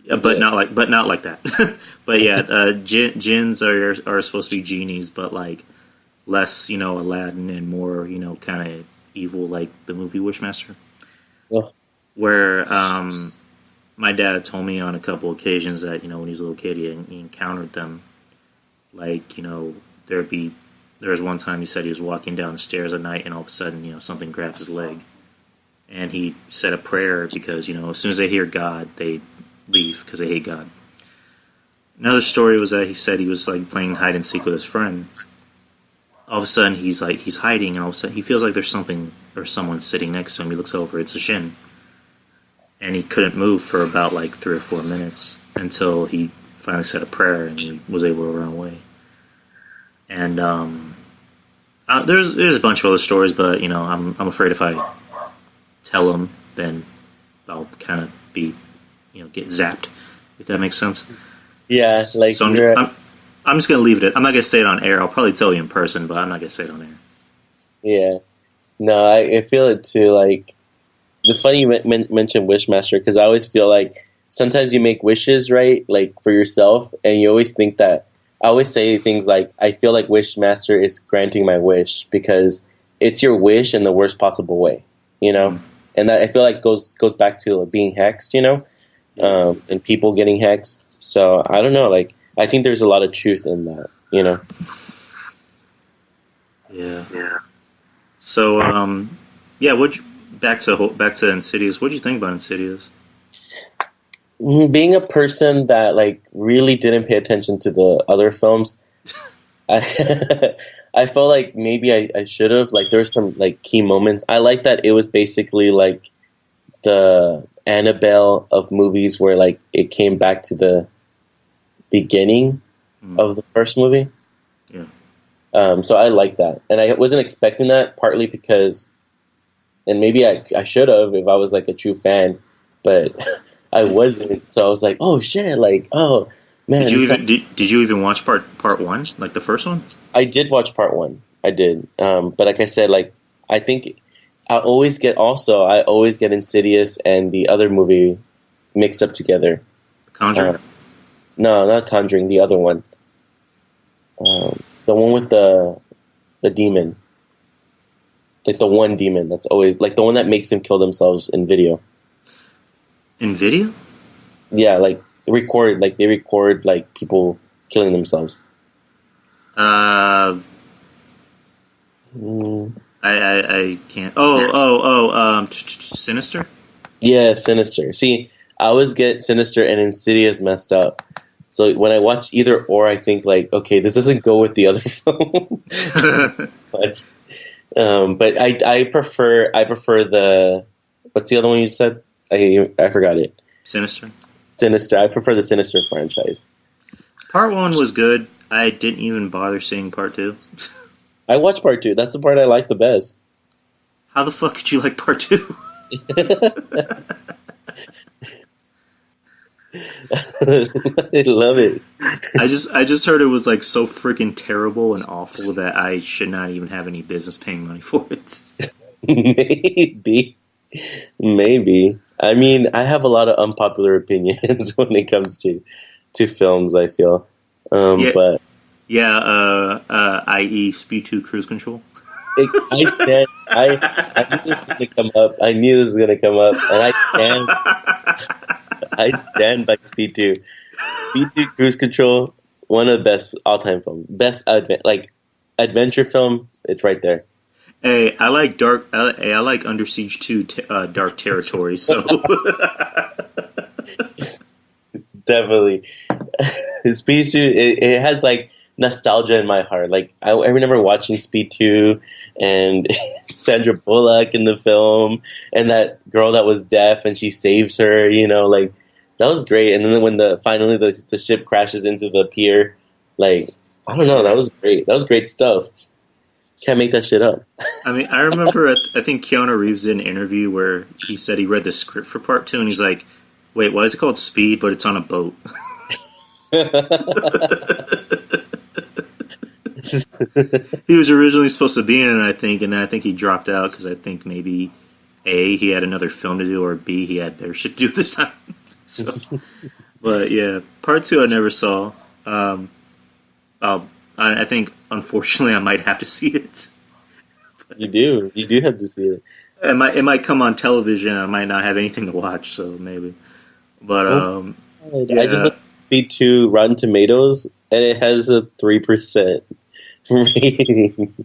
Yeah, but not like that. But yeah, jinns are supposed to be genies, but like less, Aladdin, and more, kind of evil, like the movie Wishmaster. Oh. Where my dad told me on a couple occasions that when he was a little kid, he encountered them. Like there was one time he said he was walking down the stairs at night, and all of a sudden something grabs his leg, and he said a prayer because as soon as they hear God, they leave because they hate God. Another story was that he said he was like playing hide and seek with his friend. All of a sudden he's hiding, and all of a sudden he feels like there's something or someone sitting next to him. He looks over, it's a jinn, and he couldn't move for about like 3 or 4 minutes until he finally said a prayer and he was able to run away. and there's a bunch of other stories, but I'm afraid if I tell them, then I'll kind of be get zapped, if that makes sense. Yeah, like so I'm just gonna leave it. I'm not gonna say it on air. I'll probably tell you in person, but I'm not gonna say it on air. Yeah, no, I feel it too. Like, it's funny you mentioned Wishmaster, because I always feel like sometimes you make wishes, right? Like for yourself, and you always think that. I always say things like, I feel like Wishmaster is granting my wish because it's your wish in the worst possible way, And that, I feel like goes back to being hexed, and people getting hexed. So I don't know, like I think there's a lot of truth in that, Yeah. So back to Insidious. What'd you think about Insidious? Being a person that like really didn't pay attention to the other films, I felt like maybe I should have. Like, there were some like key moments. I like that it was basically like the Annabelle of movies, where like it came back to the beginning of the first movie. Yeah. So I like that, and I wasn't expecting that, partly because, and maybe I should have if I was like a true fan, but I wasn't. So I was like, oh shit, like, oh man. Did you even watch part one, like the first one? I did watch part one. I did, but like I said, like I think I always get Insidious and the other movie mixed up together. Conjuring? No, not Conjuring. The other one, the one with the demon, like the one demon that's always like the one that makes them kill themselves in video. In video? Yeah, like they record like people killing themselves. I can't. Sinister? Yeah, Sinister. See, I always get Sinister and Insidious messed up. So when I watch either or, I think like, okay, this doesn't go with the other film. but I prefer the, what's the other one you said? I forgot it. Sinister. I prefer the Sinister franchise. Part one was good. I didn't even bother seeing part two. I watched part two. That's the part I like the best. How the fuck could you like part two? I love it. I just heard it was like so freaking terrible and awful that I should not even have any business paying money for it. Maybe. I mean, I have a lot of unpopular opinions when it comes to films, I feel. I.e. Speed 2 Cruise Control. I knew this was gonna come up, and I stand by Speed 2. Speed 2 Cruise Control, one of the best all-time films. Best adventure film, it's right there. Hey, I like I like Under Siege 2 Dark Territory, so definitely. Speed 2, it has like nostalgia in my heart. Like I remember watching Speed 2 and Sandra Bullock in the film, and that girl that was deaf and she saves her, like that was great. And then when finally the ship crashes into the pier, like, I don't know, that was great. That was great stuff. Can't make that shit up. I mean, I remember I think Keanu Reeves did an interview where he said he read the script for part 2 and he's like, wait, why is it called Speed but it's on a boat? He was originally supposed to be in it, I think, and then I think he dropped out because I think maybe A, he had another film to do, or B, he had better shit to do this time. So, but yeah, part 2 I never saw. I think, unfortunately, I might have to see it. You do have to see it. It might come on television. I might not have anything to watch, so maybe. But yeah. I just looked at Speed 2 Rotten Tomatoes, and it has a 3% rating.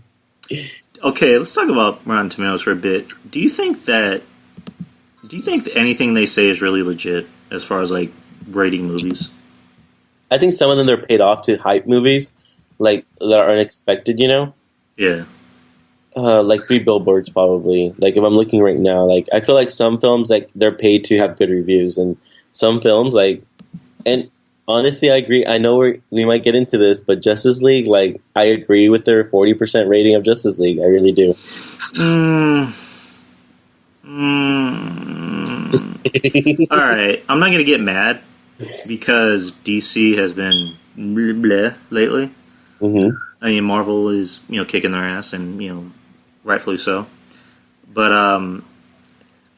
Okay, let's talk about Rotten Tomatoes for a bit. Do you think anything they say is really legit as far as like rating movies? I think some of them, they're paid off to hype movies, like that are unexpected. Yeah. Like 3 Billboards, probably. Like if I'm looking right now, like I feel like some films, like they're paid to have good reviews, and some films, like, and Honestly, I agree. I know we might get into this, but Justice League, like, I agree with their 40% rating of Justice League. I really do. Mm, mm. All right, I'm not gonna get mad because DC has been bleh, bleh lately. hmm I mean, Marvel is kicking their ass, and rightfully so. But I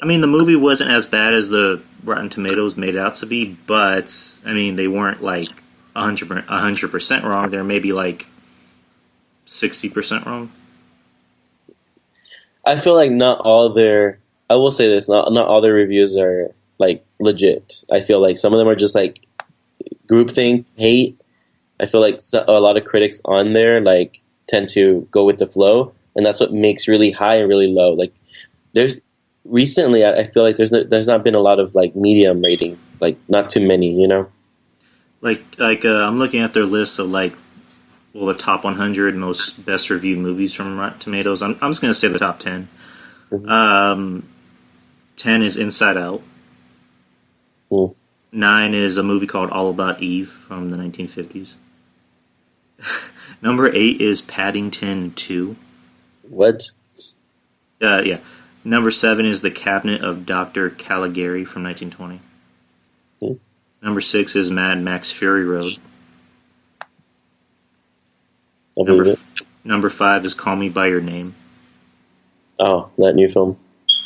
mean, the movie wasn't as bad as the Rotten Tomatoes made it out to be. But I mean, they weren't like 100% wrong. They're maybe like 60% wrong. I feel like not all their. I will say this: not all their reviews are like legit. I feel like some of them are just like groupthink hate. I feel like a lot of critics on there like tend to go with the flow, and that's what makes really high and really low. Like there's recently, I feel like there's not been a lot of like medium ratings, like not too many, you know. I'm looking at their list of the top 100 most best reviewed movies from Rotten Tomatoes. I'm just gonna say the top 10. Mm-hmm. 10 is Inside Out. Mm. 9 is a movie called All About Eve from the 1950s. Number 8 is Paddington 2. What? Yeah. Number 7 is The Cabinet of Dr. Caligari from 1920. Mm. Number 6 is Mad Max Fury Road. I believe it. Number 5 is Call Me By Your Name. Oh, that new film.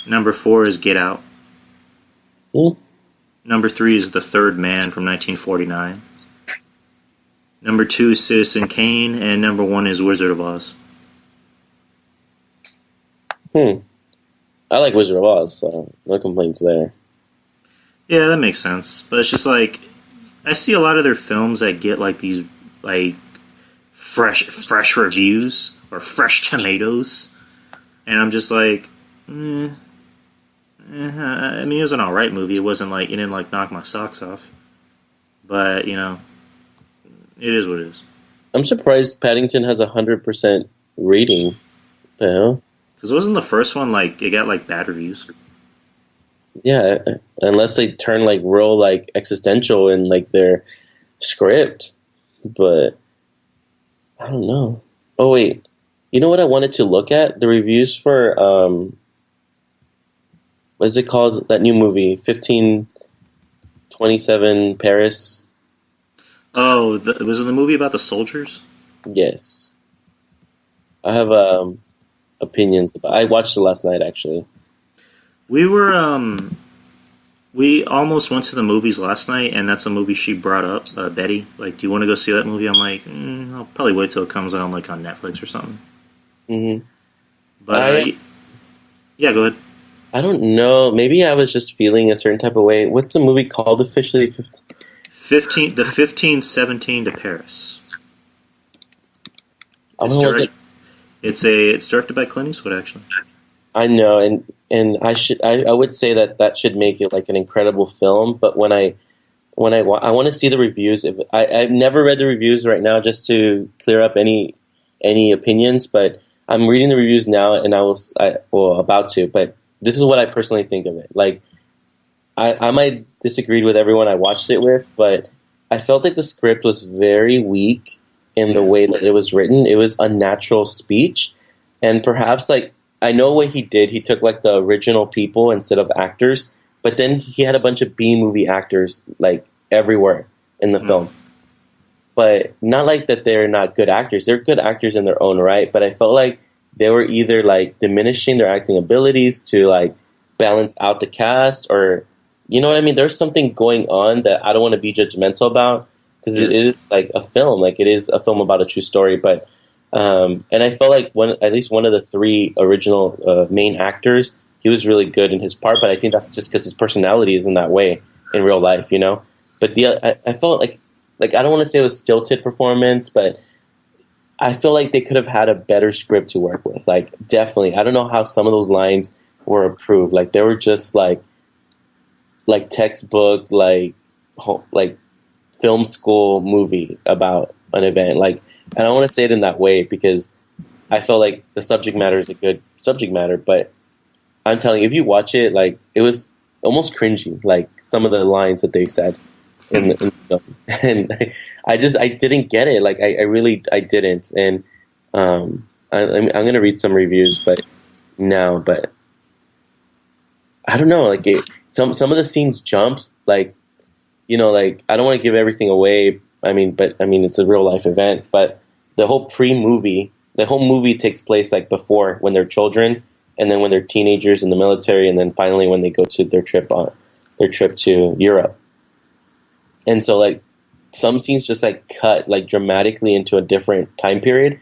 Number 4 is Get Out. Mm. Number 3 is The Third Man from 1949. Number 2 is Citizen Kane, and number 1 is Wizard of Oz. I like Wizard of Oz, so no complaints there. Yeah, that makes sense. But it's just like I see a lot of their films that get like these like fresh reviews or fresh tomatoes, and I'm just like, I mean, it was an alright movie. It wasn't like it didn't like knock my socks off, but it is what it is. I'm surprised Paddington has 100% rating. The hell? Because wasn't the first one like it got like bad reviews? Yeah, unless they turn like real like existential in like their script, but I don't know. Oh wait, you know what I wanted to look at? The reviews for what is it called? That new movie, 1527 Paris. Oh, was it the movie about the soldiers? Yes, I have opinions. I watched it last night actually. We almost went to the movies last night, and that's a movie she brought up, Betty. Like, do you want to go see that movie? I'm like, I'll probably wait till it comes out like on Netflix or something. Mm-hmm. But yeah, go ahead. I don't know. Maybe I was just feeling a certain type of way. What's the movie called officially? The 1517 to Paris. It's directed by Clint Eastwood, actually. I know, and I would say that should make it like an incredible film. But when I want to see the reviews, I've never read the reviews right now just to clear up any opinions. But I'm reading the reviews now, and about to. But this is what I personally think of it. Like I might disagree with everyone I watched it with, but I felt like the script was very weak in the way that it was written. It was unnatural speech, and perhaps like. I know what he did. He took like the original people instead of actors, but then he had a bunch of B-movie actors like everywhere in the film. But not like that they're not good actors. They're good actors in their own right, but I felt like they were either like diminishing their acting abilities to like balance out the cast, or you know what I mean? There's something going on that I don't want to be judgmental about, because it is like a film. Like it is a film about a true story, but and I felt like at least one of the 3 original main actors, he was really good in his part. But I think that's just because his personality is in that way in real life, you know. But I felt like I don't want to say it was stilted performance, but I feel like they could have had a better script to work with. Like definitely, I don't know how some of those lines were approved. Like they were just like textbook like film school movie about an event like. And I don't want to say it in that way because I felt like the subject matter is a good subject matter, but I'm telling you, if you watch it, like it was almost cringy, like some of the lines that they said. in the film. And I didn't get it. Like I really I didn't. And I'm gonna read some reviews, but I don't know. Like some of the scenes jumped. Like like I don't want to give everything away. But it's a real life event. But the whole the whole movie takes place like before when they're children, and then when they're teenagers in the military, and then finally when they go to their trip to Europe. And so like some scenes just like cut like dramatically into a different time period,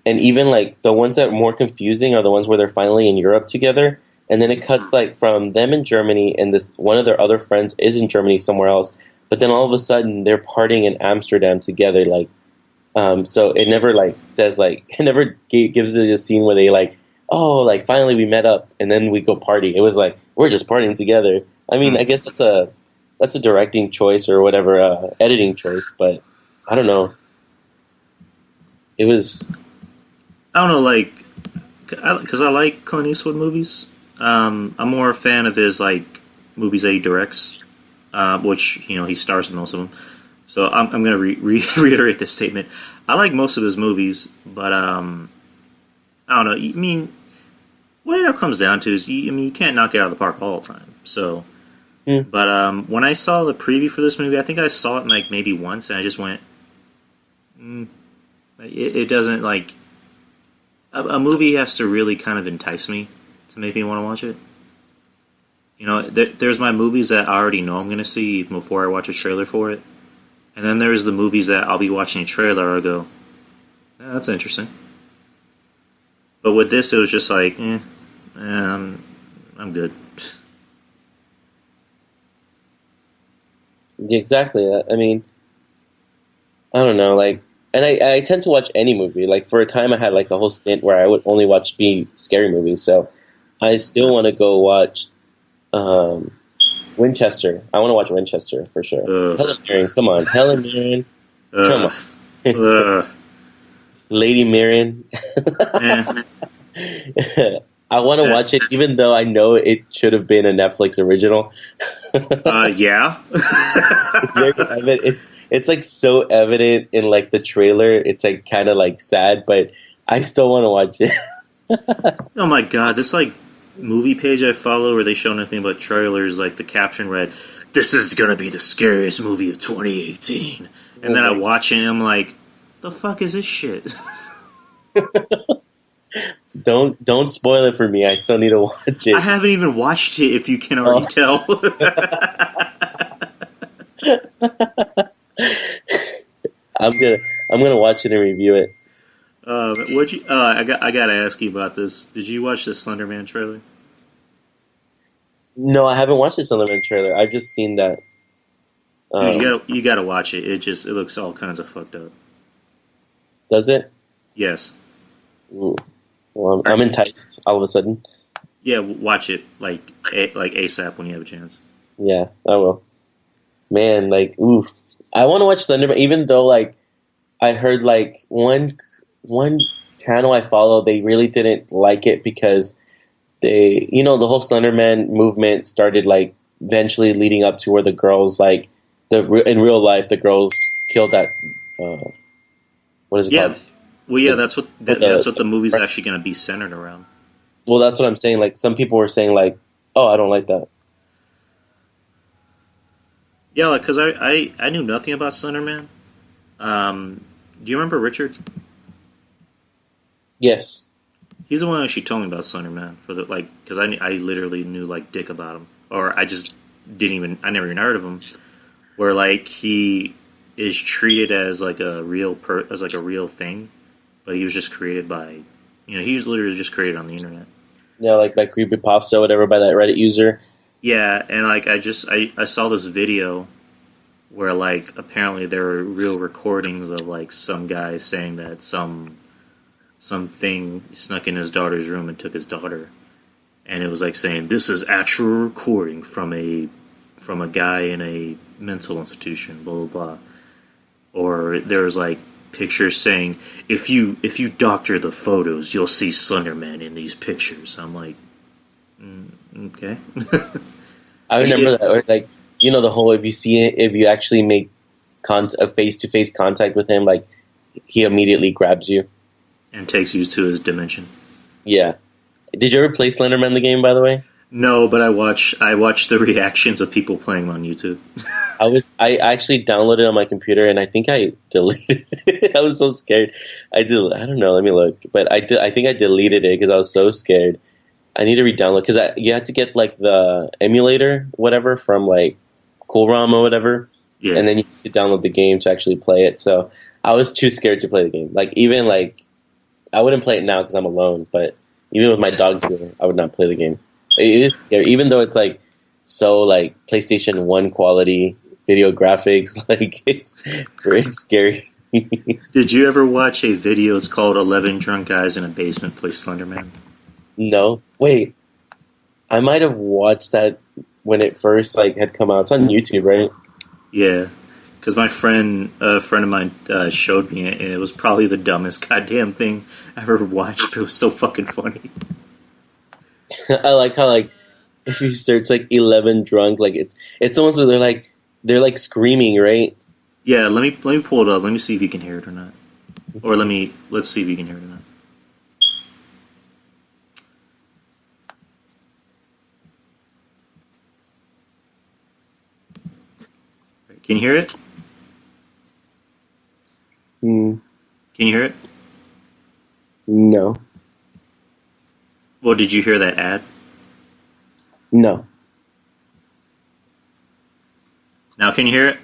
and even like the ones that are more confusing are the ones where they're finally in Europe together, and then it cuts like from them in Germany, and this one of their other friends is in Germany somewhere else, but then all of a sudden they're partying in Amsterdam together, like so it never like says like it never gives it a scene where they like, oh, like finally we met up and then we go party. It was like we're just partying together. I guess that's a directing choice or whatever, editing choice, but I don't know. It was, I don't know, like, because I like Clint Eastwood movies. I'm more a fan of his like movies that he directs, which he stars in most of them. So I'm going to reiterate this statement. I like most of his movies, but I don't know. I mean, what it all comes down to is, you can't knock it out of the park all the time. So, but when I saw the preview for this movie, I think I saw it like maybe once, and I just went, it doesn't like a movie has to really kind of entice me to make me want to watch it. There's my movies that I already know I'm going to see even before I watch a trailer for it. And then there's the movies that I'll be watching a trailer, I'll go, yeah, that's interesting. But with this, it was just like, I'm good. exactly. I mean, I don't know, like, and I tend to watch any movie. Like for a time, I had like a whole stint where I would only watch scary movies. So I still want to go watch Winchester. I want to watch Winchester for sure. Helen Mirren, come on, Helen Mirren, come on, Lady Mirren. I want to watch it, even though I know it should have been a Netflix original. Yeah. It's like so evident in like the trailer. It's like kind of like sad, but I still want to watch it. Oh my god, this like movie page I follow where they show nothing but trailers, like the caption read, "This is gonna be the scariest movie of 2018." And then I watch it and I'm like, the fuck is this shit? Don't spoil it for me. I still need to watch it. I haven't even watched it, if you can already tell. I'm gonna watch it and review it. I gotta ask you about this. Did you watch the Slender Man trailer? No, I haven't watched the Slenderman trailer. I've just seen that. Dude, you gotta watch it. It looks all kinds of fucked up. Does it? Yes. Ooh. Well, I'm enticed all of a sudden. Yeah, watch it like ASAP when you have a chance. Yeah, I will. Man, like, ooh, I want to watch Slenderman, even though like I heard like one channel I follow, they really didn't like it because they, the whole Slenderman movement started like eventually leading up to where the girls like in real life the girls killed that what is it called? Well, yeah, that's what the movie's actually going to be centered around. Well, that's what I'm saying. Like some people were saying like, oh, I don't like that. Yeah, like, because I knew nothing about Slenderman. Do you remember Richard? Yes. He's the one who actually told me about Slenderman because I literally knew like dick about him, or I just I never even heard of him. Where like he is treated as like a real thing, but he was just created by, he was literally just created on the internet. Yeah, like by creepypasta or whatever, by that Reddit user. Yeah, and like I saw this video where like apparently there were real recordings of like some guy saying that something snuck in his daughter's room and took his daughter, and it was like saying this is actual recording from a guy in a mental institution, blah blah blah. Or there was like pictures saying if you doctor the photos, you'll see Slenderman in these pictures. I'm like, okay. I remember that. Or like you know the whole if you actually make a face-to-face contact with him, like he immediately grabs you and takes you to his dimension. Yeah. Did you ever play Slenderman the game, by the way? No, but I watch the reactions of people playing on YouTube. I actually downloaded it on my computer and I think I deleted it. I was so scared. I don't know, let me look. But I think I deleted it because I was so scared. I need to re-download because you had to get like the emulator, whatever, from like Coolrom or whatever. Yeah. And then you have to download the game to actually play it. So I was too scared to play the game. Like even like I wouldn't play it now because I'm alone, but even with my dogs here, I would not play the game. It is scary, even though it's like so like PlayStation 1 quality video graphics. Like it's scary. Did you ever watch a video? It's called 11 Drunk Guys in a Basement Play Slenderman. No, wait. I might have watched that when it first like had come out. It's on YouTube, right? Yeah, because a friend of mine showed me it, and it was probably the dumbest goddamn thing I've ever watched. But it was so fucking funny. I like how like if you search like 11 drunk, like it's almost where they're like screaming, right? Yeah, let me pull it up. Let me see if you can hear it or not. Or let's see if you can hear it or not. Can you hear it? Mm, Can you hear it? no, Well, did you hear that ad? no. Now can you hear it?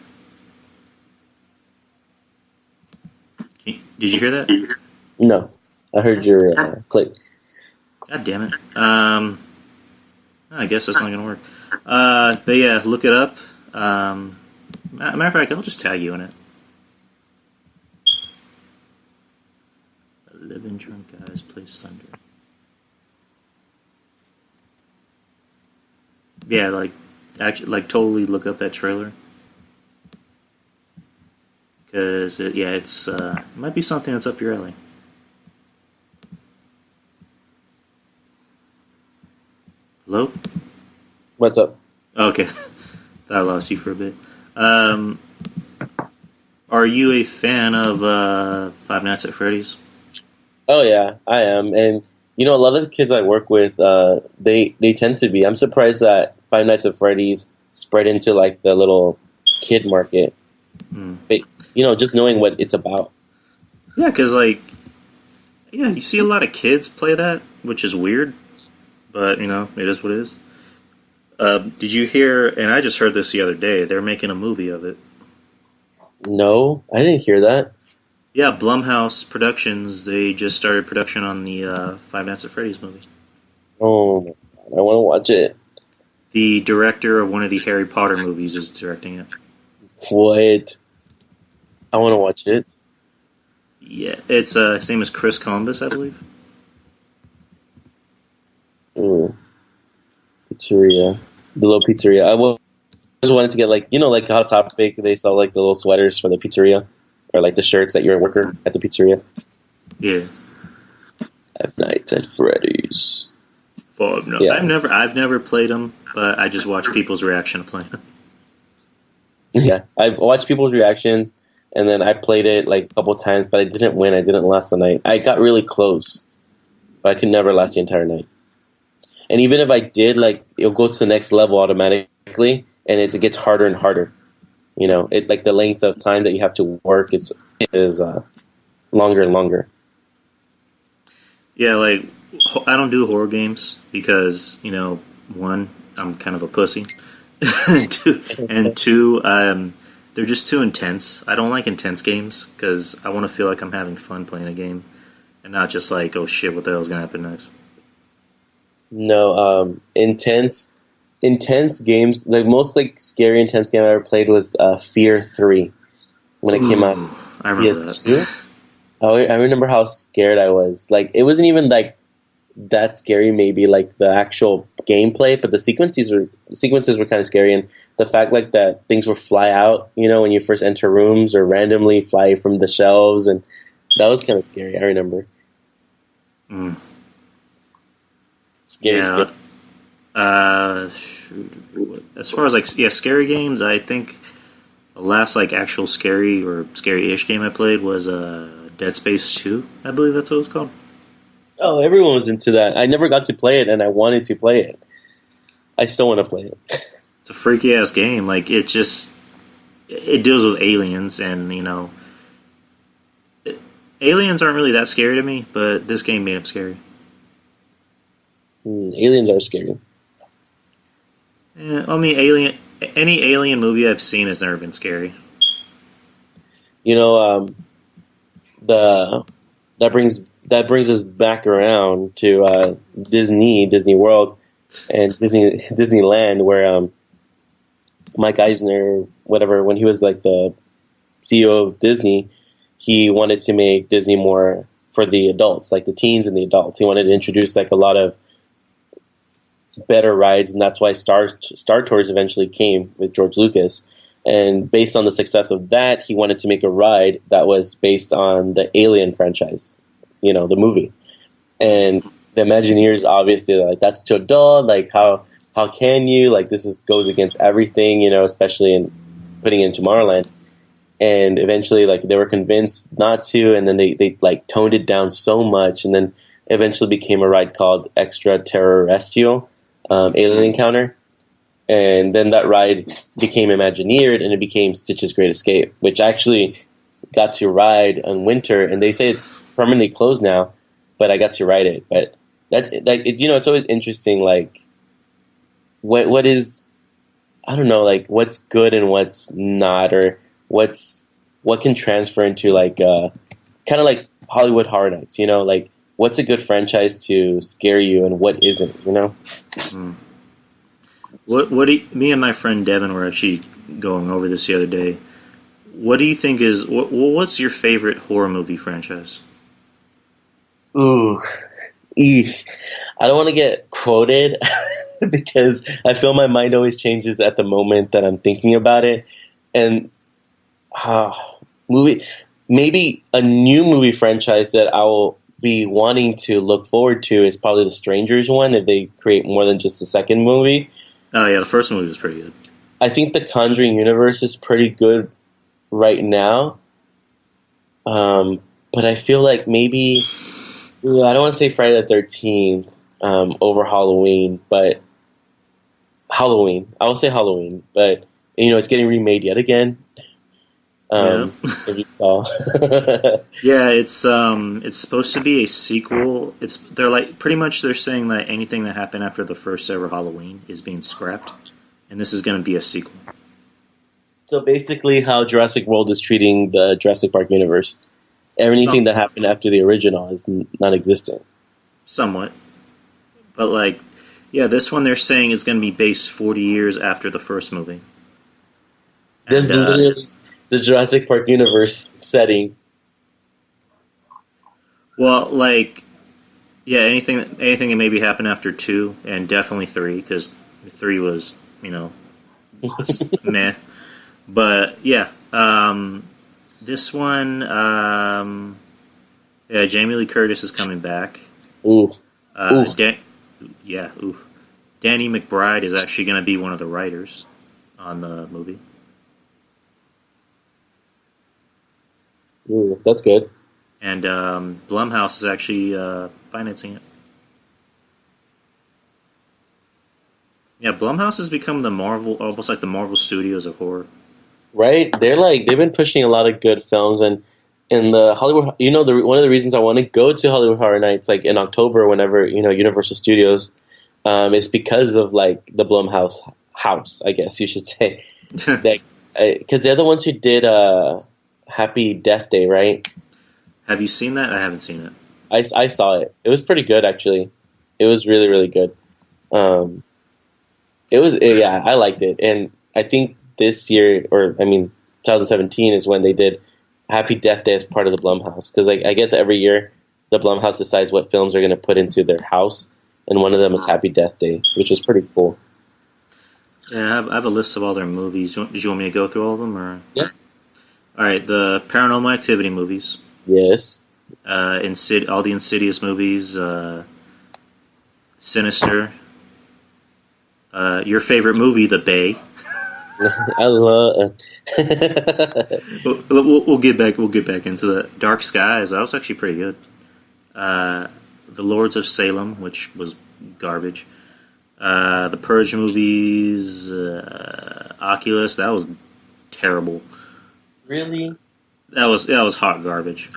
Did you hear that? No, I heard your click. God damn it. I guess that's not going to work. But yeah, look it up. Matter of fact, I'll just tag you in it. 11 Drunk Guys Play Thunder. Yeah, like totally look up that trailer. Because, it might be something that's up your alley. Hello? What's up? Okay. Thought I lost you for a bit. Are you a fan of Five Nights at Freddy's? Oh yeah, I am, and you know a lot of the kids I work with, they tend to be. I'm surprised that Five Nights at Freddy's spread into like the little kid market. But, you know, just knowing what it's about. Yeah, because you see a lot of kids play that, which is weird, but you know it is what it is. Did you hear? And I just heard this the other day. They're making a movie of it. No, I didn't hear that. Yeah, Blumhouse Productions. They just started production on the Five Nights at Freddy's movie. Oh, my God, I want to watch it. The director of one of the Harry Potter movies is directing it. What? I want to watch it. Yeah, it's his name is Chris Columbus, I believe. Pizzeria, the little pizzeria. Just wanted to get like Hot Topic. They sell like the little sweaters for the pizzeria, or like the shirts that you're a worker at the pizzeria. Yeah. Five Nights at Freddy's. Yeah. I've never played them, but I just watch people's reaction to playing them. Yeah, I've watched people's reaction, and then I played it like a couple times, but I didn't win. I didn't last the night. I got really close, but I could never last the entire night. And even if I did, like it'll go to the next level automatically, and it gets harder and harder. You know, it like the length of time that you have to work is longer and longer. Yeah, like I don't do horror games because one, I'm kind of a pussy, and two, they're just too intense. I don't like intense games because I want to feel like I'm having fun playing a game, and not just like, oh shit, what the hell's gonna happen next? No, intense games. The most like scary intense game I ever played was Fear 3 when it came out. I remember that. I remember how scared I was. Like it wasn't even like that scary. Maybe like the actual gameplay, but the sequences were kind of scary, and the fact like that things would fly out. You know, when you first enter rooms or randomly fly from the shelves, and that was kind of scary. I remember. Scary. Yeah. As far as like scary games, I think the last like actual scary or scary-ish game I played was Dead Space 2. I believe that's what it was called. Oh, everyone was into that. I never got to play it, and I wanted to play it. I still want to play it. It's a freaky ass game. Like it deals with aliens, and aliens aren't really that scary to me, but this game made them scary. Aliens are scary. Yeah, I mean, any alien movie I've seen has never been scary. That brings us back around to Disney World, and Disneyland, where Mike Eisner, whatever, when he was like the CEO of Disney, he wanted to make Disney more for the adults, like the teens and the adults. He wanted to introduce like a lot of better rides, and that's why Star Tours eventually came with George Lucas. And based on the success of that, he wanted to make a ride that was based on the Alien franchise, the movie. And the Imagineers obviously are like, that's too adult. Like, how can you? Like, goes against everything, especially in putting it in Tomorrowland. And eventually, like, they were convinced not to, and then they like toned it down so much, and then eventually became a ride called Extraterrestrial Alien Encounter. And then that ride became Imagineered, and it became Stitch's Great Escape, which actually got to ride on winter, and they say it's permanently closed now, but I got to ride it. But it's always interesting, like what is, I don't know, like what's good and what's not, or what can transfer into like kind of like Hollywood Horror Nights, like what's a good franchise to scare you and what isn't, Mm. Me and my friend Devin were actually going over this the other day. What do you think is what's your favorite horror movie franchise? Ooh, eesh. I don't want to get quoted because I feel my mind always changes at the moment that I'm thinking about it. And maybe a new movie franchise that I will be wanting to look forward to is probably the Strangers one, if they create more than just the second movie. Oh yeah, the first movie was pretty good. I think the Conjuring universe is pretty good right now. But I feel like maybe, I don't want to say Friday the 13th over Halloween, but Halloween. I will say Halloween, but it's getting remade yet again. If you saw. Yeah, it's supposed to be a sequel. They're saying that anything that happened after the first ever Halloween is being scrapped, and this is going to be a sequel. So basically, how Jurassic World is treating the Jurassic Park universe. Anything that happened after the original is non-existent. Somewhat, but this one they're saying is going to be based 40 years after the first movie. This is the Jurassic Park universe setting. Well, anything that maybe happened after 2 and definitely 3, because 3 was, meh. But yeah, this one, Jamie Lee Curtis is coming back. Ooh. Oof. Danny McBride is actually going to be one of the writers on the movie. Ooh, that's good. And Blumhouse is actually financing it. Yeah, Blumhouse has become almost like the Marvel Studios of horror. Right? They've been pushing a lot of good films, and in the Hollywood, one of the reasons I want to go to Hollywood Horror Nights, like in October, whenever Universal Studios, is because of like the Blumhouse house, I guess you should say, because they're the ones who did Happy Death Day, right? Have you seen that? I haven't seen it. I saw it. It was pretty good, actually. It was really, really good. I liked it. And I think this year, 2017 is when they did Happy Death Day as part of the Blumhouse. Because I guess every year the Blumhouse decides what films are going to put into their house. And one of them is Happy Death Day, which is pretty cool. Yeah, I have a list of all their movies. Did you want me to go through all of them? Or? Yeah. All right, the Paranormal Activity movies. Yes. All the Insidious movies. Sinister. Your favorite movie, The Bay. I love. We'll get back. We'll get back into the Dark Skies. That was actually pretty good. The Lords of Salem, which was garbage. The Purge movies, Oculus. That was terrible. Really? That was hot garbage.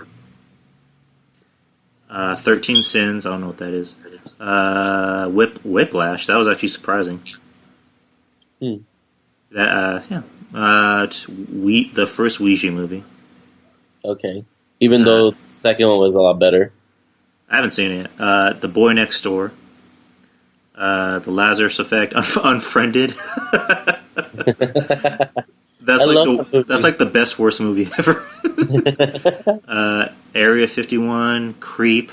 13 Sins. I don't know what that is. Whiplash. That was actually surprising. That the first Ouija movie. Okay. Even though the second one was a lot better. I haven't seen it yet. The Boy Next Door. The Lazarus Effect. Unfriended. That's like the best worst movie ever. Area 51, Creep,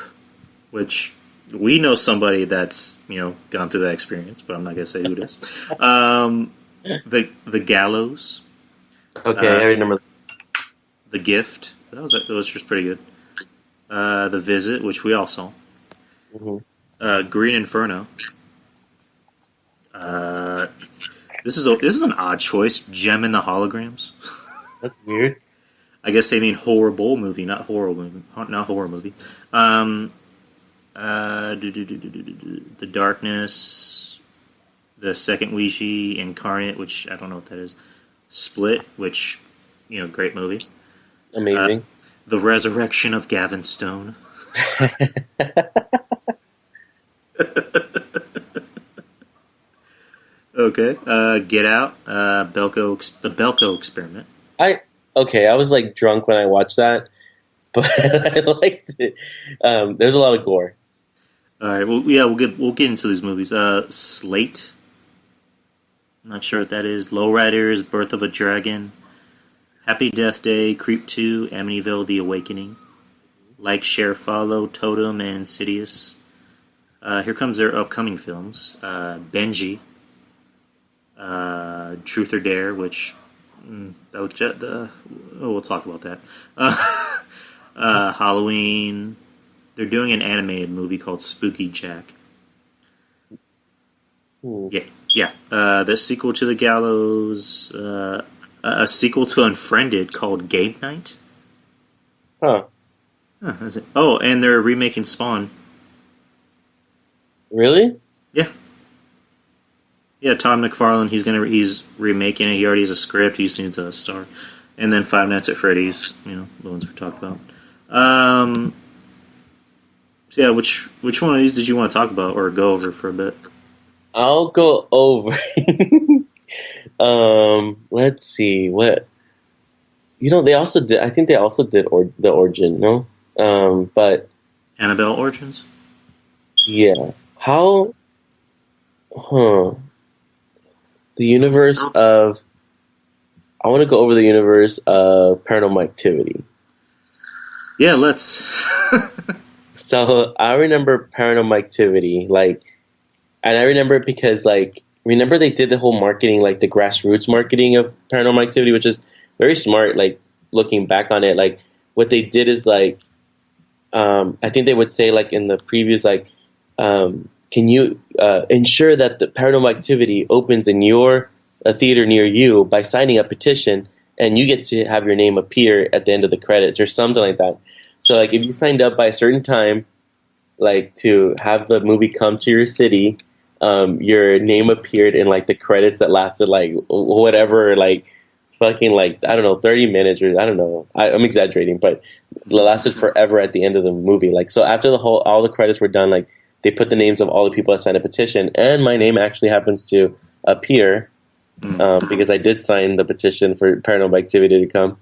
which we know somebody that's gone through that experience, but I'm not gonna say who it is. The Gallows. Okay, I remember. The Gift. That was just pretty good. The Visit, which we all saw. Mm-hmm. Green Inferno. This is an odd choice. Gem and the Holograms. That's weird. I guess they mean horrible movie, not horror movie. Not horror movie. The Darkness, the second Ouija, Incarnate, which I don't know what that is. Split, which great movie. Amazing. The Resurrection of Gavin Stone. Okay. Get Out. The Belko Experiment. I was like drunk when I watched that, but I liked it. There's a lot of gore. All right. Well, yeah, we'll get into these movies. Slate. I'm not sure what that is. Lowriders, Birth of a Dragon, Happy Death Day, Creep 2, Amityville: The Awakening, Like, Share, Follow, Totem, and Insidious. Here comes their upcoming films. Benji, Truth or Dare, which we'll talk about that. Halloween. They're doing an animated movie called Spooky Jack. Ooh. Yeah. The sequel to The Gallows. A sequel to Unfriended called Game Night. Huh. That's it. Oh, and they're remaking Spawn. Really? Yeah. Yeah, Todd McFarlane. He's remaking it. He already has a script. He just needs a star. And then Five Nights at Freddy's. The ones we talked about. So yeah, which one of these did you want to talk about or go over for a bit? I'll go over. Let's see what. They also did. I think they also did the Origin. No, but Annabelle Origins. Yeah. How? Huh. The universe of. I want to go over the universe of Paranormal Activity. Yeah, let's. So I remember Paranormal Activity, and I remember it because, remember they did the whole marketing, the grassroots marketing of Paranormal Activity, which is very smart, looking back on it. What they did is, I think they would say, in the previews, can you ensure that the Paranormal Activity opens in a theater near you by signing a petition, and you get to have your name appear at the end of the credits or something like that. So, if you signed up by a certain time, to have the movie come to your city, your name appeared in, the credits that lasted, whatever, fucking, I don't know, 30 minutes or, I don't know. I'm exaggerating, but it lasted forever at the end of the movie. So, after all the credits were done, they put the names of all the people that signed a petition, and my name actually happens to appear because I did sign the petition for Paranormal Activity to come.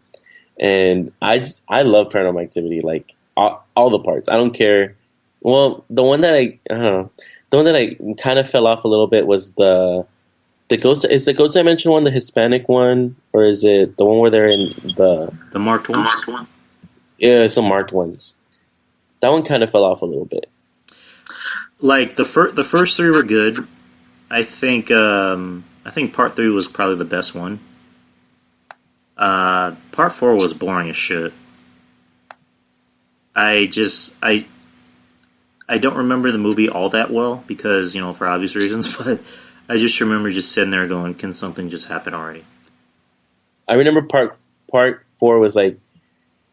And I love Paranormal Activity, all the parts. I don't care. Well, the one that I kind of fell off a little bit was the Ghost. Is the Ghost Dimension one the Hispanic one, or is it the one where they're in the marked ones? Yeah, some marked ones. That one kind of fell off a little bit. The first three were good. I think part 3 was probably the best one. Part 4 was boring as shit. I don't remember the movie all that well because, for obvious reasons, but I just remember just sitting there going, "Can something just happen already?" I remember part four was like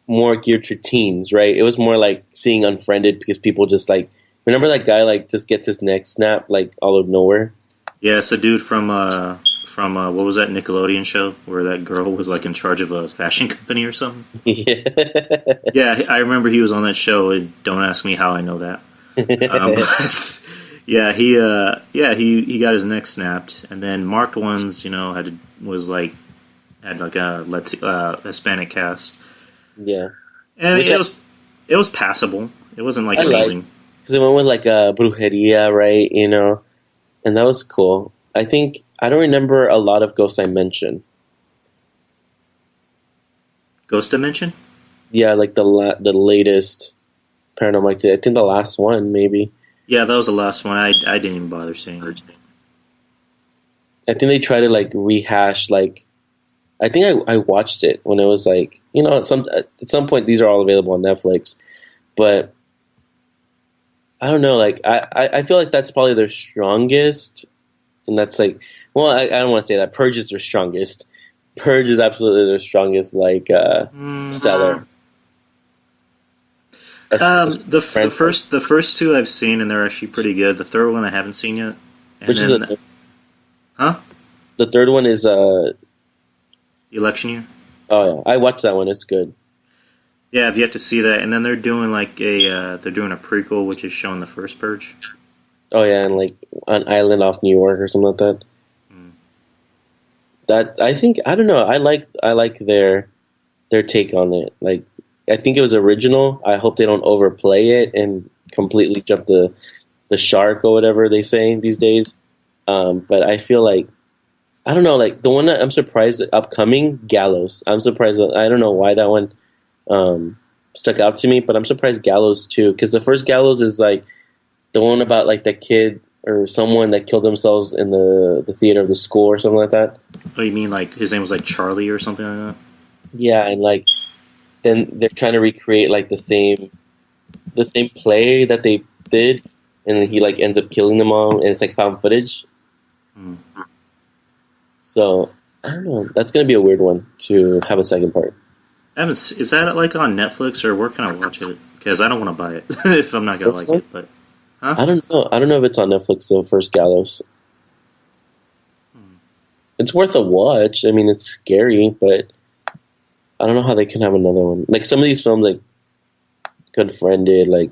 more geared to teens, right? It was more like seeing Unfriended because people just like remember that guy like just gets his neck snapped like all of nowhere. Yeah, it's a dude from what was that Nickelodeon show where that girl was like in charge of a fashion company or something? Yeah. Yeah, I remember he was on that show. And don't ask me how I know that. But yeah, he got his neck snapped, and then Marked Ones, had like a Hispanic cast, Yeah, and which it was passable. It wasn't like I amazing. because it went with like a brujeria, right? And that was cool. I don't remember a lot of Ghost Dimension. Ghost Dimension? Yeah, like the latest Paranormal Activity. I think the last one maybe. Yeah, that was the last one. I didn't even bother seeing it. I think they tried to like rehash like. I think I watched it when it was like at some point these are all available on Netflix, but I don't know. Like I feel like that's probably their strongest, and that's like I don't want to say that Purge is their strongest. Purge is absolutely their strongest like seller. The first two I've seen and they're actually pretty good. The third one I haven't seen yet. And Which then, is huh? The third one is Election Year. Oh yeah, I watched that one. It's good. Yeah, I've yet to see that. And then they're doing a prequel which is showing the first Purge. Oh yeah, and like an island off New York or something like that. That I don't know. I like their take on it. Like I think it was original. I hope they don't overplay it and completely jump the shark or whatever they say these days. But I feel like I don't know. Like the one that I'm surprised upcoming Gallows. I'm surprised. I don't know why that one stuck out to me, but I'm surprised Gallows too because the first Gallows is like the one about like the kid or someone that killed themselves in the theater of the school or something like that. Oh, you mean like his name was like Charlie or something like that? Yeah, and like then they're trying to recreate like the same play that they did, and then he like ends up killing them all, and it's like found footage. So I don't know. That's gonna be a weird one to have a second part. Is that like on Netflix or where can I watch it? Because I don't want to buy it if I'm not gonna like it. But huh? I don't know. I don't know if it's on Netflix though. First Gallows. It's worth a watch. I mean, it's scary, but I don't know how they can have another one. Like some of these films, like Unfriended, like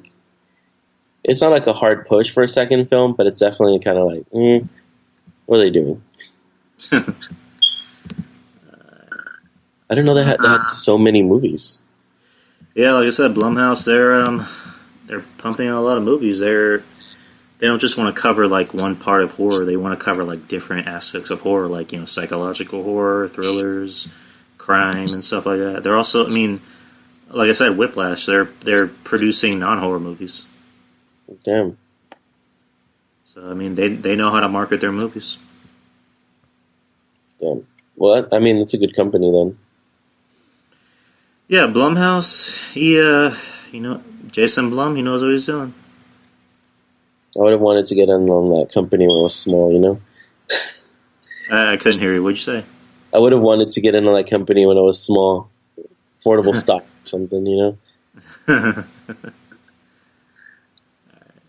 it's not like a hard push for a second film, but it's definitely kind of like, what are they doing? I don't know they had so many movies. Yeah, like I said, Blumhouse, they're pumping out a lot of movies. They don't just want to cover like one part of horror. They want to cover like different aspects of horror, like psychological horror, thrillers, crime, and stuff like that. They're also, I mean, like I said, Whiplash. They're producing non-horror movies. Damn. So I mean, they know how to market their movies. Damn. Well, I mean, it's a good company then. Yeah, Blumhouse. He, Jason Blum. He knows what he's doing. I would have wanted to get in on that company when I was small, I couldn't hear you. What'd you say? I would have wanted to get in on that company when I was small. Affordable stock or something,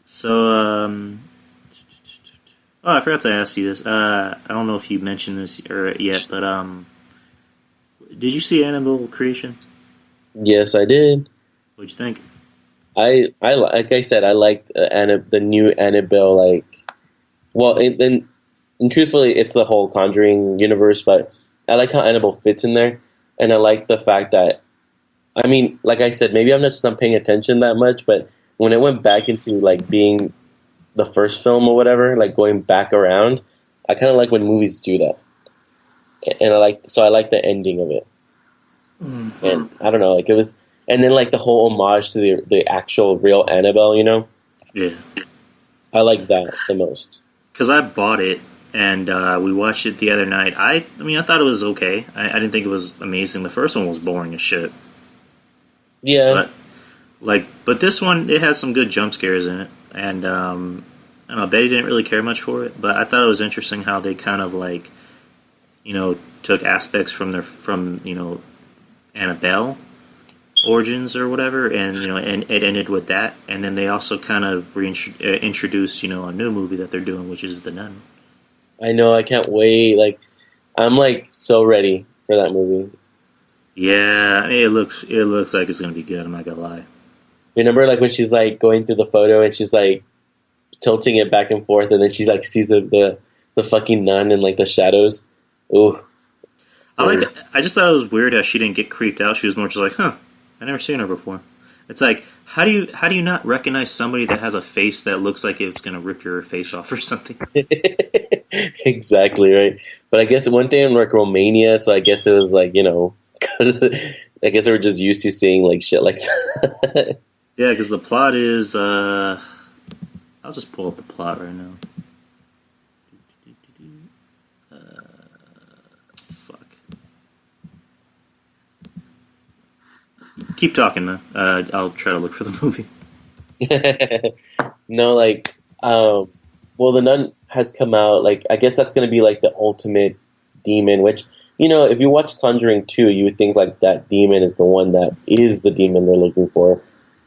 So, I forgot to ask you this. I don't know if you mentioned this yet, but did you see Annabelle Creation? Yes, I did. What'd you think? I like I said, I liked the new Annabelle. Like, well, and truthfully, it's the whole Conjuring universe, but I like how Annabelle fits in there, and I like the fact that, I mean, like I said, maybe I'm just not paying attention that much, but when it went back into like being the first film or whatever, like going back around, I kind of like when movies do that, and I like the ending of it, and I don't know, like it was. And then, like, the whole homage to the actual real Annabelle, Yeah. I like that the most. Because I bought it, and we watched it the other night. I mean, I thought it was okay. I didn't think it was amazing. The first one was boring as shit. Yeah. But this one, it has some good jump scares in it. And, I don't know, Betty didn't really care much for it, but I thought it was interesting how they kind of like, took aspects from Annabelle origins or whatever, and and it ended with that, and then they also kind of introduced a new movie that they're doing, which is The Nun. I know, I can't wait. Like, I'm like so ready for that movie. Yeah, I mean, it looks like it's gonna be good. I'm not gonna lie. Remember, like when she's like going through the photo and she's like tilting it back and forth, and then she's like sees the fucking nun in like the shadows. Ooh, I just thought it was weird how she didn't get creeped out. She was more just like, huh, I never seen her before. It's like, how do you not recognize somebody that has a face that looks like it's gonna rip your face off or something? exactly right. But I guess one thing in like Romania, so I guess it was like I guess they were just used to seeing like shit like that. Yeah, because the plot is, I'll just pull up the plot right now. Fuck. Keep talking, though. I'll try to look for the movie. No, like, well, The Nun has come out. Like, I guess that's going to be like the ultimate demon. Which, if you watch Conjuring 2, you would think like that demon is the one that is the demon they're looking for.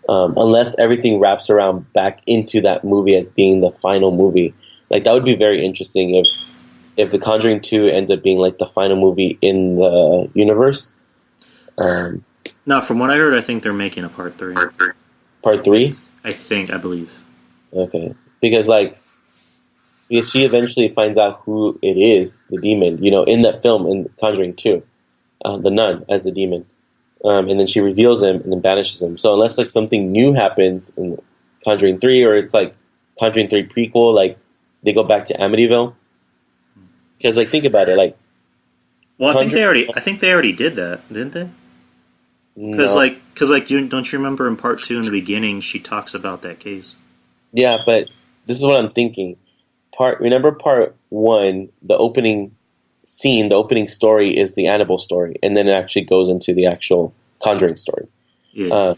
Unless everything wraps around back into that movie as being the final movie. Like, that would be very interesting if The Conjuring 2 ends up being like the final movie in the universe. No, from what I heard, I think they're making a part 3. Part 3? I believe. Okay. Because she eventually finds out who it is, the demon, in that film, in Conjuring 2. The nun as the demon. And then she reveals him and then banishes him. So unless like something new happens in Conjuring 3, or it's like Conjuring 3 prequel, like they go back to Amityville. Because like think about it, like. Well, I think they already did that, didn't they? Because don't you remember in part 2 in the beginning she talks about that case? Yeah, but this is what I'm thinking. Remember part 1, the opening scene, the opening story is the Annabelle story, and then it actually goes into the actual Conjuring story. Yeah.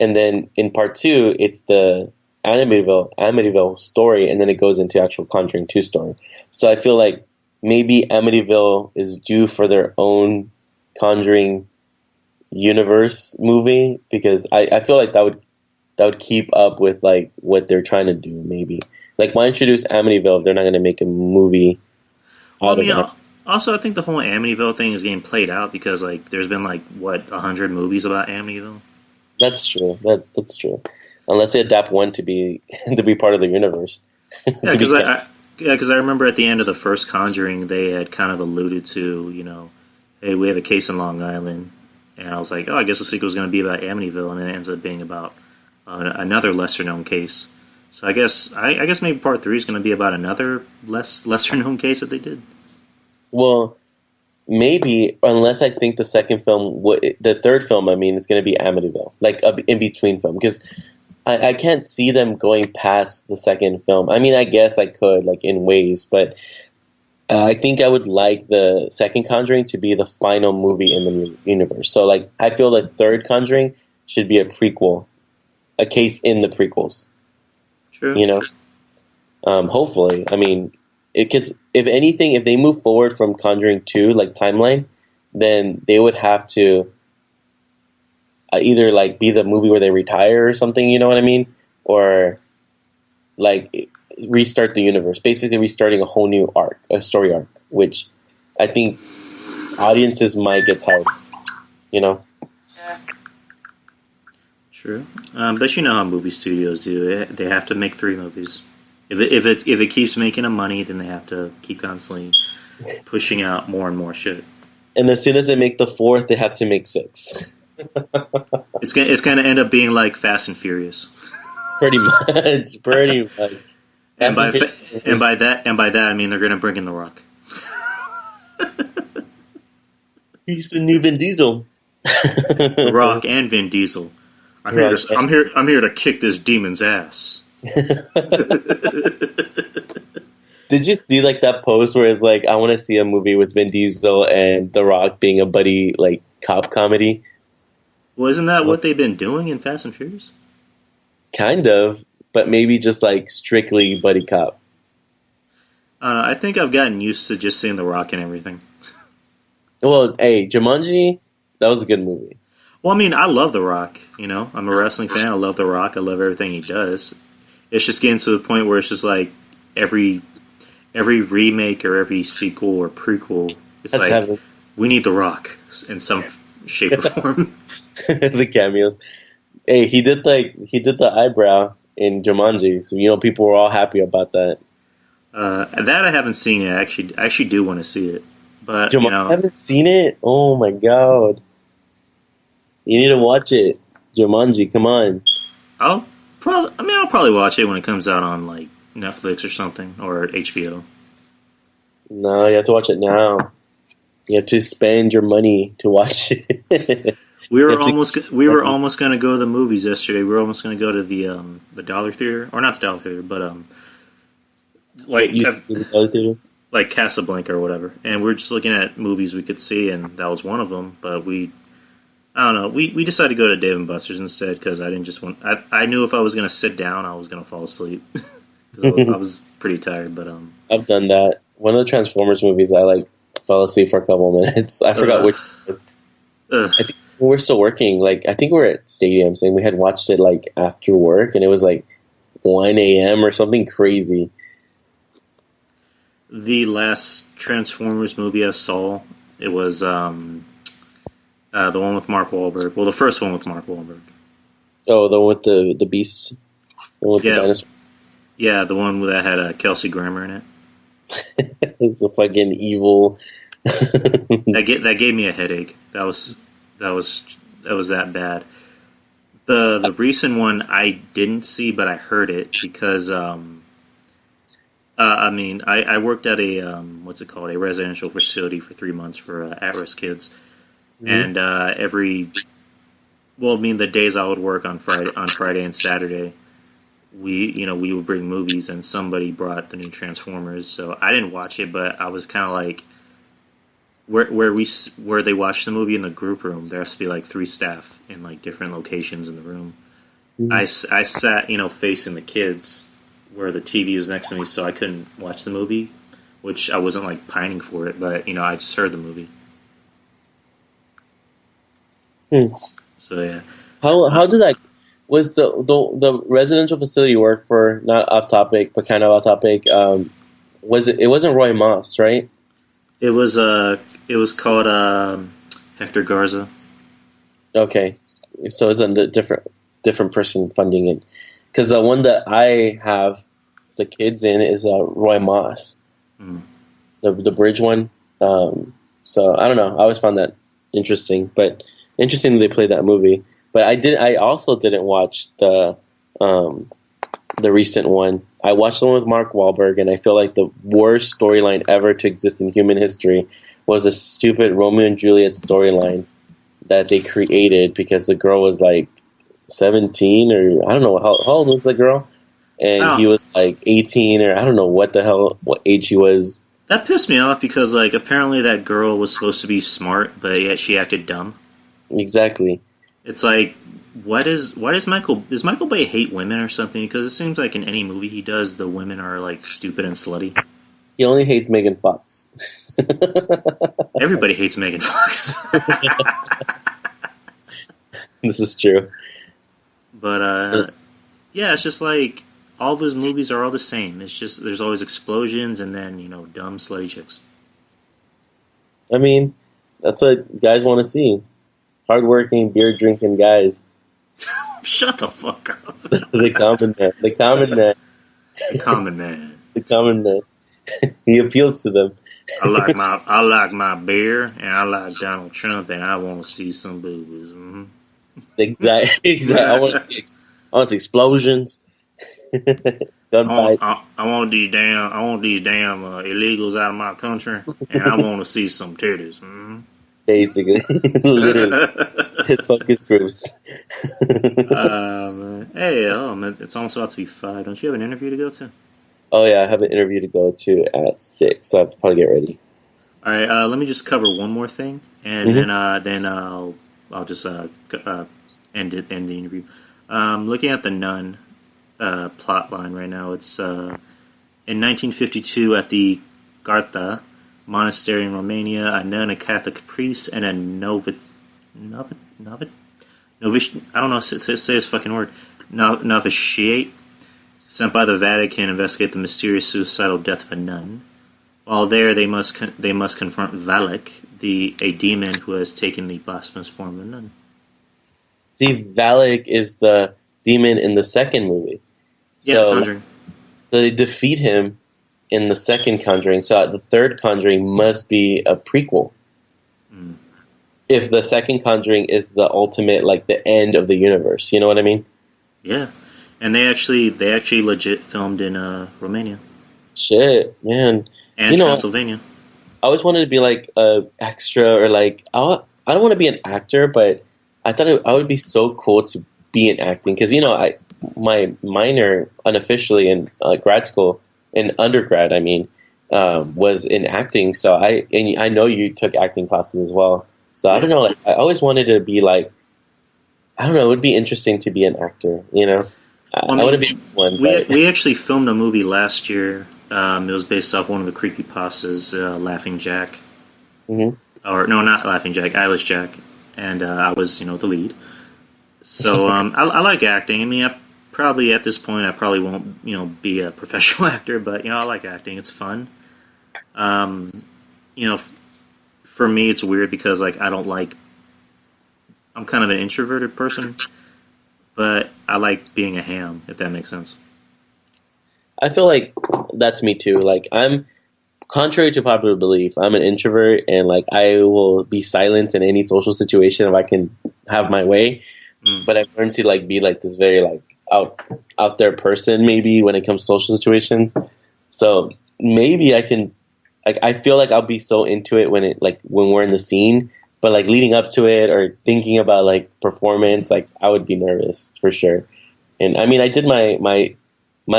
And then in part 2, it's the Amityville story, and then it goes into actual Conjuring 2 story. So I feel like maybe Amityville is due for their own Conjuring universe movie, because I feel like that would keep up with like what they're trying to do. Maybe like why introduce Amityville if they're not going to make a movie? Well, also I think the whole Amityville thing is getting played out because like there's been like 100 movies about Amityville. That's true. That's true. Unless they adapt one to be part of the universe. Yeah, because I remember at the end of the first Conjuring, they had kind of alluded to, hey, we have a case in Long Island, and I was like, oh, I guess the sequel is going to be about Amityville, and it ends up being about another lesser known case. So I guess maybe part 3 is going to be about another lesser known case that they did. Well, maybe, unless I think the second film, the third film, I mean, it's going to be Amityville, like a in-between film, because I can't see them going past the second film. I mean, I guess I could, like, in ways, but I think I would like the second Conjuring to be the final movie in the universe. So, like, I feel the third Conjuring should be a prequel, a case in the prequels. True. Hopefully. I mean, because if anything, if they move forward from Conjuring 2, like timeline, then they would have to either like be the movie where they retire or something, you know what I mean? Or like restart the universe, basically restarting a whole new arc, a story arc, which I think audiences might get tired, True. But you know how movie studios do. They have to make 3 movies. If it keeps making them money, then they have to keep constantly pushing out more and more shit. And as soon as they make the 4th, they have to make 6. It's gonna end up being like Fast and Furious. Pretty much. And by that I mean they're gonna bring in The Rock. He's the new Vin Diesel. The Rock and Vin Diesel. I'm here to kick this demon's ass. Did you see like that post where it's like, I want to see a movie with Vin Diesel and The Rock being a buddy like cop comedy? Well, isn't that what they've been doing in Fast and Furious? Kind of. but maybe just like strictly buddy cop. I think I've gotten used to just seeing The Rock and everything. Well, hey, Jumanji, that was a good movie. Well, I mean, I love The Rock. You know, I'm a wrestling fan. I love The Rock. I love everything he does. It's just getting to the point where it's just like every remake or every sequel or prequel, it's That's like heaven. we need The Rock in some shape or form. The cameos. Hey, he did the eyebrow in Jumanji, so people were all happy about that. That I haven't seen yet. I actually do want to see it, but Jumanji, haven't seen it? Oh my god! You need to watch it, Jumanji. Come on. I'll probably watch it when it comes out on like Netflix or something or HBO. No, you have to watch it now. You have to spend your money to watch it. We were almost going to go to the movies yesterday. We were almost going to go to the Dollar Theater, or not the Dollar Theater, but like Casablanca or whatever. And we were just looking at movies we could see, and that was one of them. But I don't know. We decided to go to Dave and Buster's instead because I didn't just want. I knew if I was going to sit down, I was going to fall asleep because I was pretty tired. But I've done that. One of the Transformers movies, I fell asleep for a couple minutes. I forgot which. I think we're still working. Like I think we're at stadiums, and we had watched it after work, and it was 1 a.m. or something crazy. The last Transformers movie I saw, it was the one with Mark Wahlberg. Well, the first one with Mark Wahlberg. Oh, the one with the beast, the one with the dinosaur. Yeah, the one that had Kelsey Grammer in it. It's a fucking evil. that gave me a headache. That was that bad. The recent one I didn't see, but I heard it because I worked at a a residential facility for 3 months for at-risk kids, and the days I would work on Friday and Saturday, we would bring movies, and somebody brought the new Transformers. So I didn't watch it, but I was kind of like, where they watch the movie in the group room, there has to be 3 staff in different locations in the room. Mm-hmm. I sat facing the kids where the TV was next to me, so I couldn't watch the movie, which I wasn't pining for it, but I just heard the movie. So yeah. How did that? Was the residential facility you work for, not off topic but kind of off topic? Was it? It wasn't Roy Moss, right? It was called Hector Garza. Okay, so it's a different person funding it, because the one that I have the kids in is Roy Moss, the bridge one. So I don't know. I always found that interesting, but interesting that they played that movie. But I also didn't watch the recent one. I watched the one with Mark Wahlberg, and I feel like the worst storyline ever to exist in human history was a stupid Romeo and Juliet storyline that they created because the girl was 17, or I don't know how old was the girl, and he was 18, or I don't know what age he was. That pissed me off because apparently that girl was supposed to be smart, but yet she acted dumb. Exactly. It's why does Michael Bay hate women or something? Because it seems like in any movie he does, the women are stupid and slutty. He only hates Megan Fox. Everybody hates Megan Fox. This is true. But yeah, it's just all those movies are all the same. It's just there's always explosions and then dumb slutty chicks. I mean, that's what guys want to see. Hardworking, beer drinking guys. Shut the fuck up. The common man. The common man. The common man. The common man. He appeals to them. I like my beer, and I like Donald Trump, and I want to see some boobies. Mm-hmm. Exactly. I want to see explosions. Gunfight. I want these damn illegals out of my country, and I want to see some titties. Mm-hmm. Basically, literally, his focus groups. Man. Hey, man, it's almost about to be 5. Don't you have an interview to go to? Oh yeah, I have an interview to go to at 6, so I have to probably get ready. All right, let me just cover one more thing, and then I'll just end the interview. Looking at The Nun, plot line right now. It's in 1952 at the Garta monastery in Romania, a nun, a Catholic priest, and a novice. I don't know, say this fucking word. Novitiate, sent by the Vatican to investigate the mysterious suicidal death of a nun. While there, they must confront Valak, a demon who has taken the blasphemous form of a nun. See, Valak is the demon in the second movie. Yeah, Conjuring. So they defeat him in the second Conjuring. So the third Conjuring must be a prequel. Mm. If the second Conjuring is the ultimate, like the end of the universe, you know what I mean? Yeah, and they actually legit filmed in Romania. Shit, man. And Transylvania. I always wanted to be like a extra, or like I don't want to be an actor, but I thought I would be so cool to be in acting because my minor unofficially in grad school, in undergrad, I mean, was in acting. So I know you took acting classes as well. So I don't know. Like, I always wanted to be like, I don't know. It would be interesting to be an actor. You know, I want to be one. We actually filmed a movie last year. It was based off one of the creepypastas, Laughing Jack. Mm-hmm. Or no, not Laughing Jack, Eyeless Jack. And I was, the lead. So I like acting. I mean, at this point, I probably won't, be a professional actor, but I like acting. It's fun. For me, it's weird because like I'm kind of an introverted person, but I like being a ham, if that makes sense. I feel like that's me too. Like I'm, contrary to popular belief, I'm an introvert, and like I will be silent in any social situation if I can have my way. But I've learned to like be like this very like out there person maybe when it comes to social situations. So maybe I can, like, I feel like I'll be so into it when we're in the scene, but like leading up to it or thinking about like performance, like I would be nervous for sure. And I mean, I did my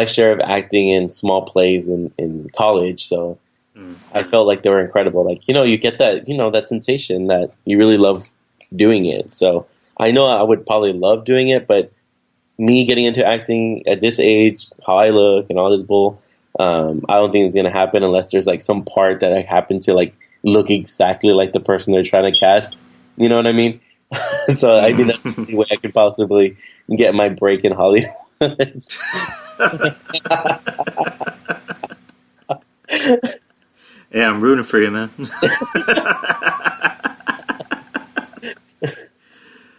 share of acting in small plays in college, so I felt like they were incredible. Like, you get that, that sensation that you really love doing it. So I know I would probably love doing it, but me getting into acting at this age, how I look and all this bull, I don't think it's going to happen unless there's like some part that I happen to like look exactly like the person they're trying to cast. You know what I mean? So I think that's the only way I could possibly get my break in Hollywood. Yeah, I'm rooting for you, man.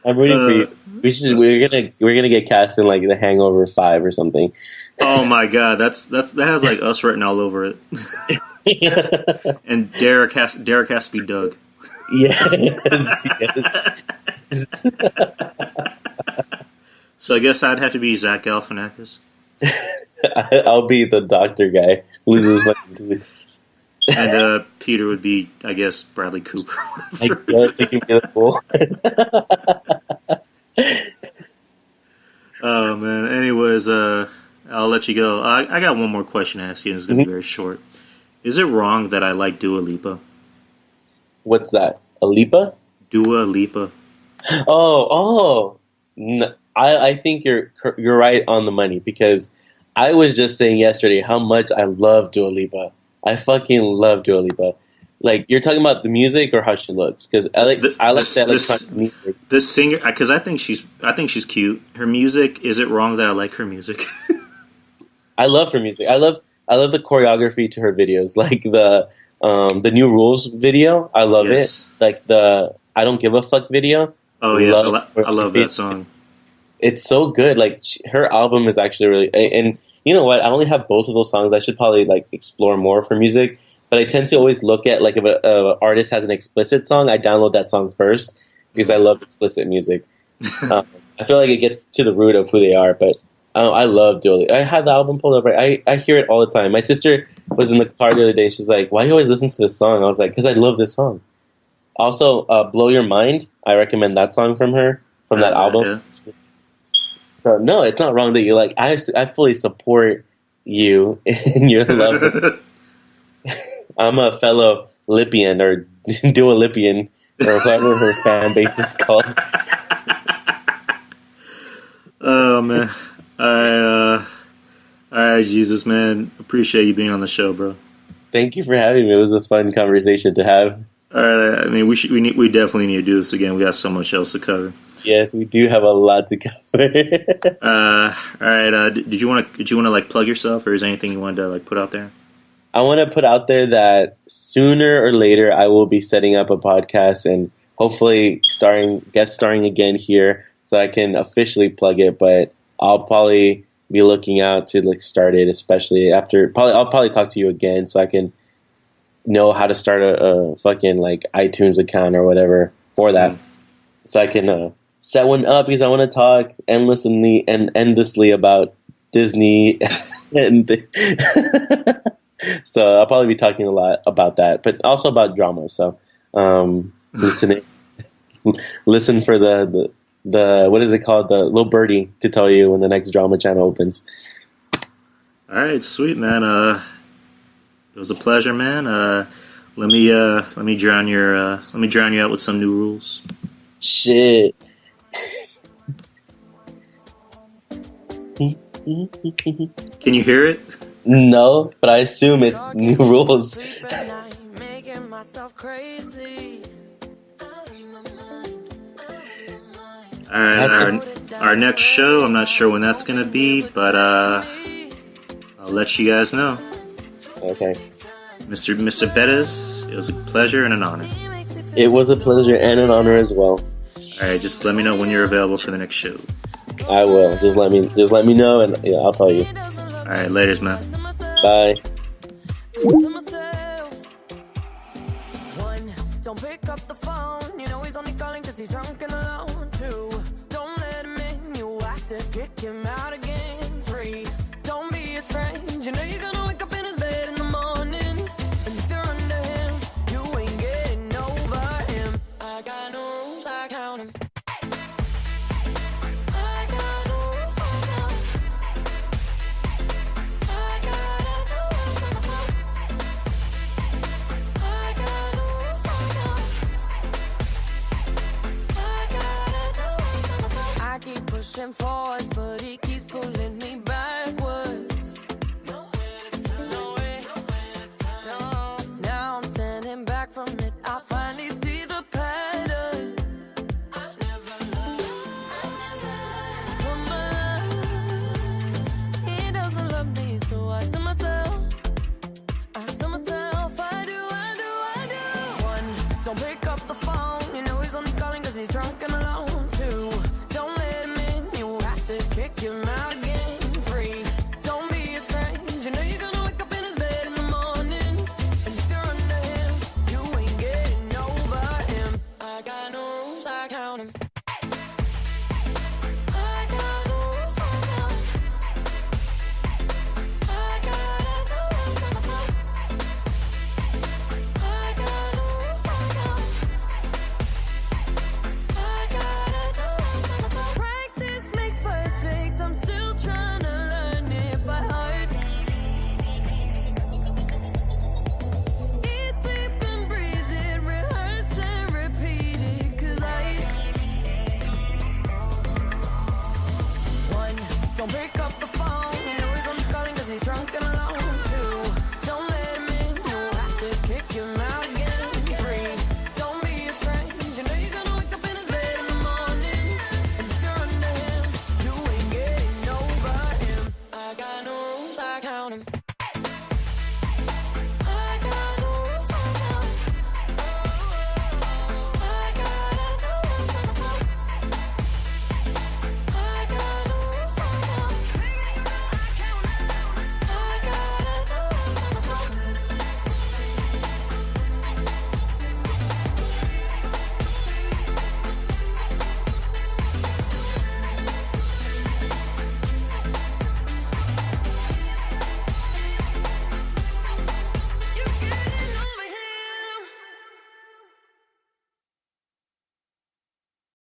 I'm rooting for you. We're gonna get cast in like The Hangover 5 or something. Oh my god, that has like us written all over it. And Derek has to be Doug. Yes. So I guess I'd have to be Zach Galifianakis. I'll be the doctor guy. Loses my tooth. And Peter would be, I guess, Bradley Cooper. I guess he can be a fool. Oh man. Anyways, I'll let you go. I got one more question to ask you, and it's going to be very short. Is it wrong that I like Dua Lipa? What's that? A Lipa? Dua Lipa. Oh. No, I think you're right on the money, because I was just saying yesterday how much I love Dua Lipa. I fucking love Dua Lipa. Like, you're talking about the music or how she looks? Because I like that electronic music. This singer, because I think she's cute. Her music. Is it wrong that I like her music? I love her music. I love the choreography to her videos, like the New Rules video. I love it. Like the I Don't Give a Fuck video. Oh yes, I love that song. It's so good. Like her album is actually really. And you know what? I only have both of those songs. I should probably like explore more of her music. But I tend to always look at like if an artist has an explicit song, I download that song first because I love explicit music. I feel like it gets to the root of who they are. But I love Dua Lipa. I have the album pulled up. Right? I hear it all the time. My sister was in the car the other day. She's like, "Why do you always listen to this song?" I was like, "Because I love this song." Also, "Blow Your Mind." I recommend that song from her, from that album. Yeah. So, no, it's not wrong that you like. I fully support you in your love. I'm a fellow Lipian, or Dua Lipian, or whatever her fan base is called. Oh man, All right, Jesus, man. Appreciate you being on the show, bro. Thank you for having me. It was a fun conversation to have. All right. I mean, we definitely need to do this again. We got so much else to cover. Yes, we do have a lot to cover. All right. Did you want to like plug yourself, or is there anything you wanted to like put out there? I want to put out there that sooner or later I will be setting up a podcast and hopefully guest starring again here, so I can officially plug it. But I'll probably be looking out to like start it, especially after. I'll probably talk to you again so I can know how to start a fucking like iTunes account or whatever for that, so I can set one up, because I want to talk endlessly about Disney and so I'll probably be talking a lot about that, but also about drama. So listen for the what is it called, the little birdie to tell you when the next drama channel opens. All right, sweet, man. It was a pleasure, man. Let me drown you out with some new rules. Shit. Can you hear it? No, but I assume it's new rules. Alright, our next show, I'm not sure when that's going to be, but I'll let you guys know. Okay. Mr. Bettis, it was a pleasure and an honor. It was a pleasure and an honor as well. Alright, just let me know when you're available for the next show. I will. Just let me know, and yeah, I'll tell you. Alright, laters, man. Bye. Don't pick up the phone. You know he's only calling because he's drunk and alone. 2, don't let him in. You have to kick him out again. 3, don't be his friend. You know you're gonna wake up in his bed in the morning. And if you're under him, you ain't getting over him. I got no rules, I count him. I got no rules, I count him. I gotta do it for myself. I got no rules, I count him. I gotta do it for myself. I keep pushing forwards, but he keeps pulling me backwards. Nowhere to turn, nowhere to turn. No, now I'm standing back from it. I finally see the pattern. I've never loved someone. He doesn't love me, so I tell myself, I do. 1, don't pick up the phone.